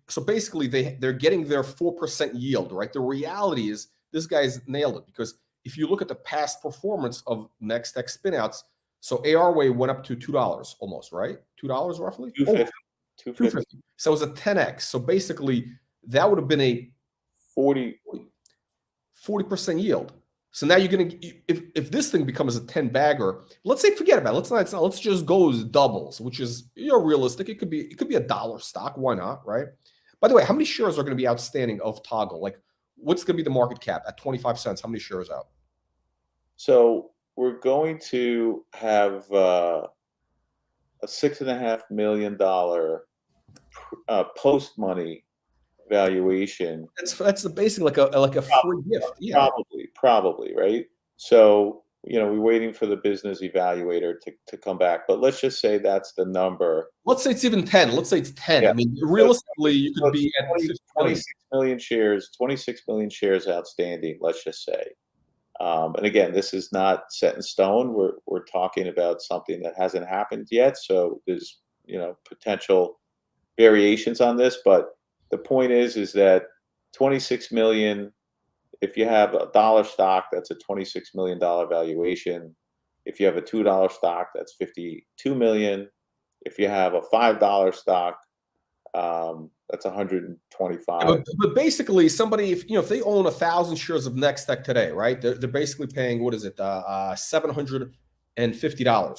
so basically they're getting their 4% yield, right? The reality is this guy's nailed it, because if you look at the past performance of NexTech spinouts, so ARway went up to $2 almost, right? $2 roughly? $2.50. So it was a 10x. So basically that would have been a 40% yield. So now you're gonna, if this thing becomes a 10-bagger, let's say forget about it. Let's just go as doubles, which is realistic. It could be $1 stock. Why not, right? By the way, how many shares are going to be outstanding of Toggle? Like, what's going to be the market cap at 25 cents? How many shares out? So we're going to have a $6.5 million post money valuation. That's basically like a free gift. Yeah, probably right. So we're waiting for the business evaluator to come back, but let's just say that's the number. Let's say it's even 10. Let's say it's 10. Yeah. I mean, realistically, you could be at 26 million shares, 26 million shares outstanding. Let's just say. And again, this is not set in stone. We're talking about something that hasn't happened yet, so there's potential variations on this. But the point is that 26 million. If you have a $1 stock, that's a $26 million valuation. If you have a $2 stock, that's $52 million. If you have a $5 stock, that's 125. But basically, somebody, if they own 1,000 shares of NexTech today, right? They're basically paying, what is it, $750,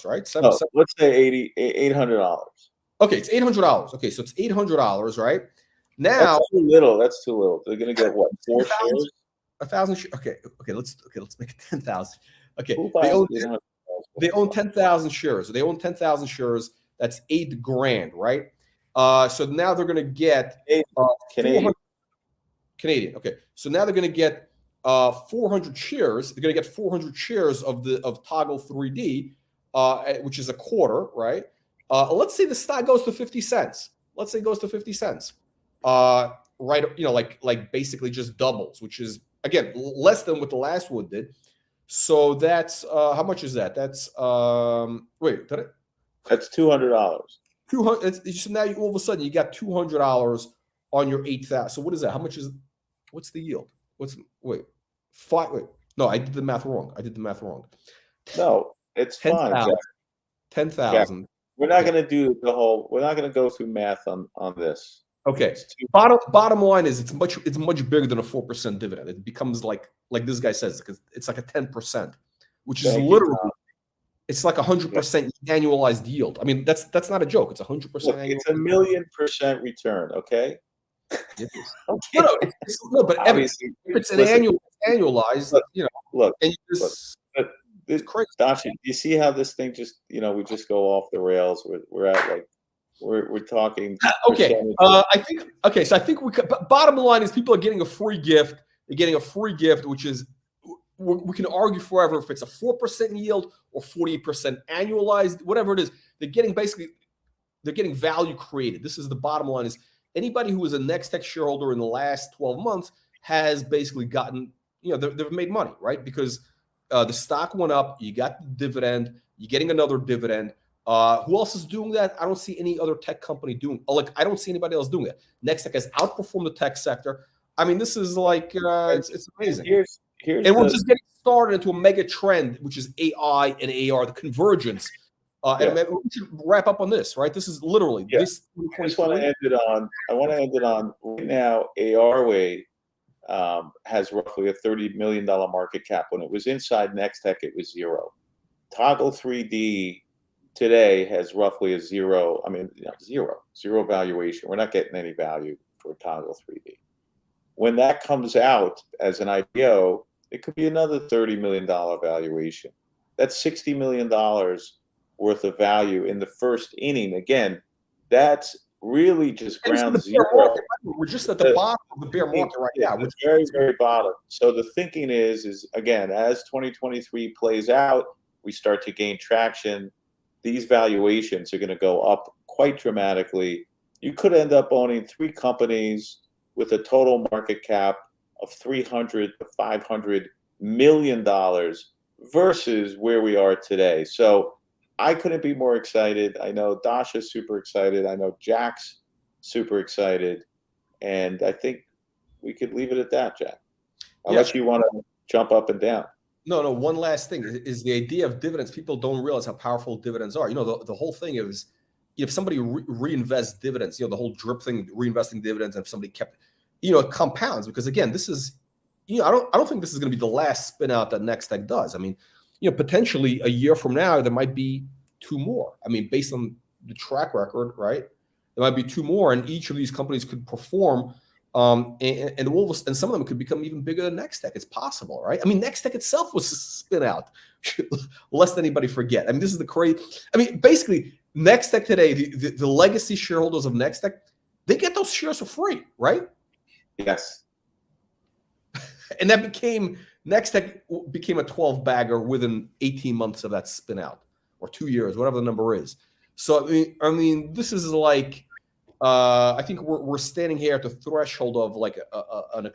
right? Let's say $800. Okay, it's $800. Okay, so it's $800, right? Now that's too little. They're gonna get what, 4 shares? 1,000 shares. Okay, let's make it 10,000. Okay, they own 10,000 shares. They own 10,000 shares. That's $8,000, right? So now they're going to get Canadian. Okay, so now they're going to get 400 shares. They're going to get 400 shares of Toggle 3D, which is a quarter, right? Let's say the stock goes to 50 cents. Let's say it goes to 50 cents. Right? Like basically just doubles, which is, again, less than what the last one did. So that's how much is that? That's That's $200. So now all of a sudden you got $200 on your 8,000. So what is that? How much is? What's the yield? No, I did the math wrong. No, it's 10,000. 10,000. We're not going to do the whole. We're not going to go through math on this. Okay. Bottom line is it's much bigger than a 4% dividend. It becomes like this guy says, because it's like a 10%, which is literally it's like 100% annualized yield. I mean, that's not a joke. It's 100%. It's a 1,000,000% return. Okay. No, but obviously, if it's an annualized, look, and it's crazy. Dashi, you see how this thing just we just go off the rails. We're at like. We're talking. Okay. So I think bottom line is people are getting a free gift. They're getting a free gift, which is we can argue forever if it's a 4% yield or 48% annualized, whatever it is. They're getting value created. This is the bottom line: is anybody who is a NexTech shareholder in the last 12 months has basically gotten they've made money, right? Because the stock went up. You got the dividend. You're getting another dividend. Who else is doing that? I don't see any other tech company doing. I don't see anybody else doing that. NexTech has outperformed the tech sector. I mean, this is like it's amazing. And we're just getting started into a mega trend, which is AI and AR, the convergence. And we should wrap up on this, right? This is literally this. I just want to end it on. Right now. ARway has roughly a $30 million market cap. When it was inside NexTech, it was zero. Toggle 3D. Today has roughly a zero valuation. We're not getting any value for Toggle 3D. When that comes out as an IPO, it could be another $30 million valuation. That's $60 million worth of value in the first inning. Again, that's really just ground zero. We're just at the bottom of the bear market right now. We're very, very bottom. So the thinking is again, as 2023 plays out, we start to gain traction. These valuations are going to go up quite dramatically. You could end up owning 3 companies with a total market cap of $300 to $500 million versus where we are today. So I couldn't be more excited. I know Dasha's super excited. I know Jack's super excited. And I think we could leave it at that, Jack. Unless you want to jump up and down. No. One last thing is the idea of dividends. People don't realize how powerful dividends are. The whole thing is if somebody reinvests dividends, the whole drip thing, reinvesting dividends, and if somebody kept, it compounds because again, this is I don't think this is going to be the last spin out that NexTech does. I mean, potentially a year from now there might be 2 more. I mean, based on the track record, right? There might be 2 more, and each of these companies could perform. And some of them could become even bigger than NexTech. It's possible, right? I mean, NexTech itself was a spin out, lest anybody forget. I mean, this is the crazy. I mean, basically, NexTech today, the legacy shareholders of NexTech, they get those shares for free, right? Yes. And that NexTech became a 12-bagger within 18 months of that spin out, or 2 years, whatever the number is. So I mean, this is like. I think we're standing here at the threshold of like an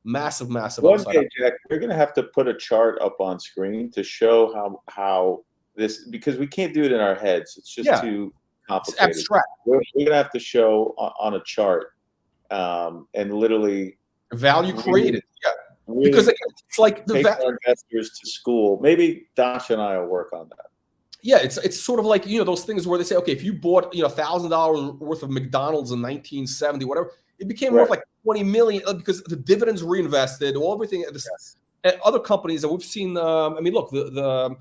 massive One upside. day, Jack, we're going to have to put a chart up on screen to show how this, because we can't do it in our heads. It's just too complicated. It's abstract. We're going to have to show on a chart and literally value created. Really because it's like take our investors to school. Maybe Dasha and I will work on that. Yeah, it's sort of like, those things where they say, okay, if you bought, $1,000 worth of McDonald's in 1970, whatever, it became worth like 20 million because the dividends reinvested, everything. And other companies that we've seen. I mean, look, it's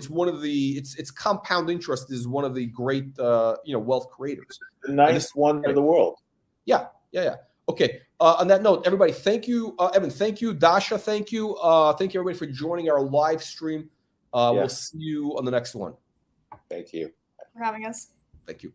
one of the it's compound interest is one of the great wealth creators. The ninth wonder of the world. Yeah. Okay. On that note, everybody, thank you, Evan. Thank you, Dasha. Thank you. Thank you, everybody, for joining our live stream. We'll see you on the next one. Thank you for having us. Thank you.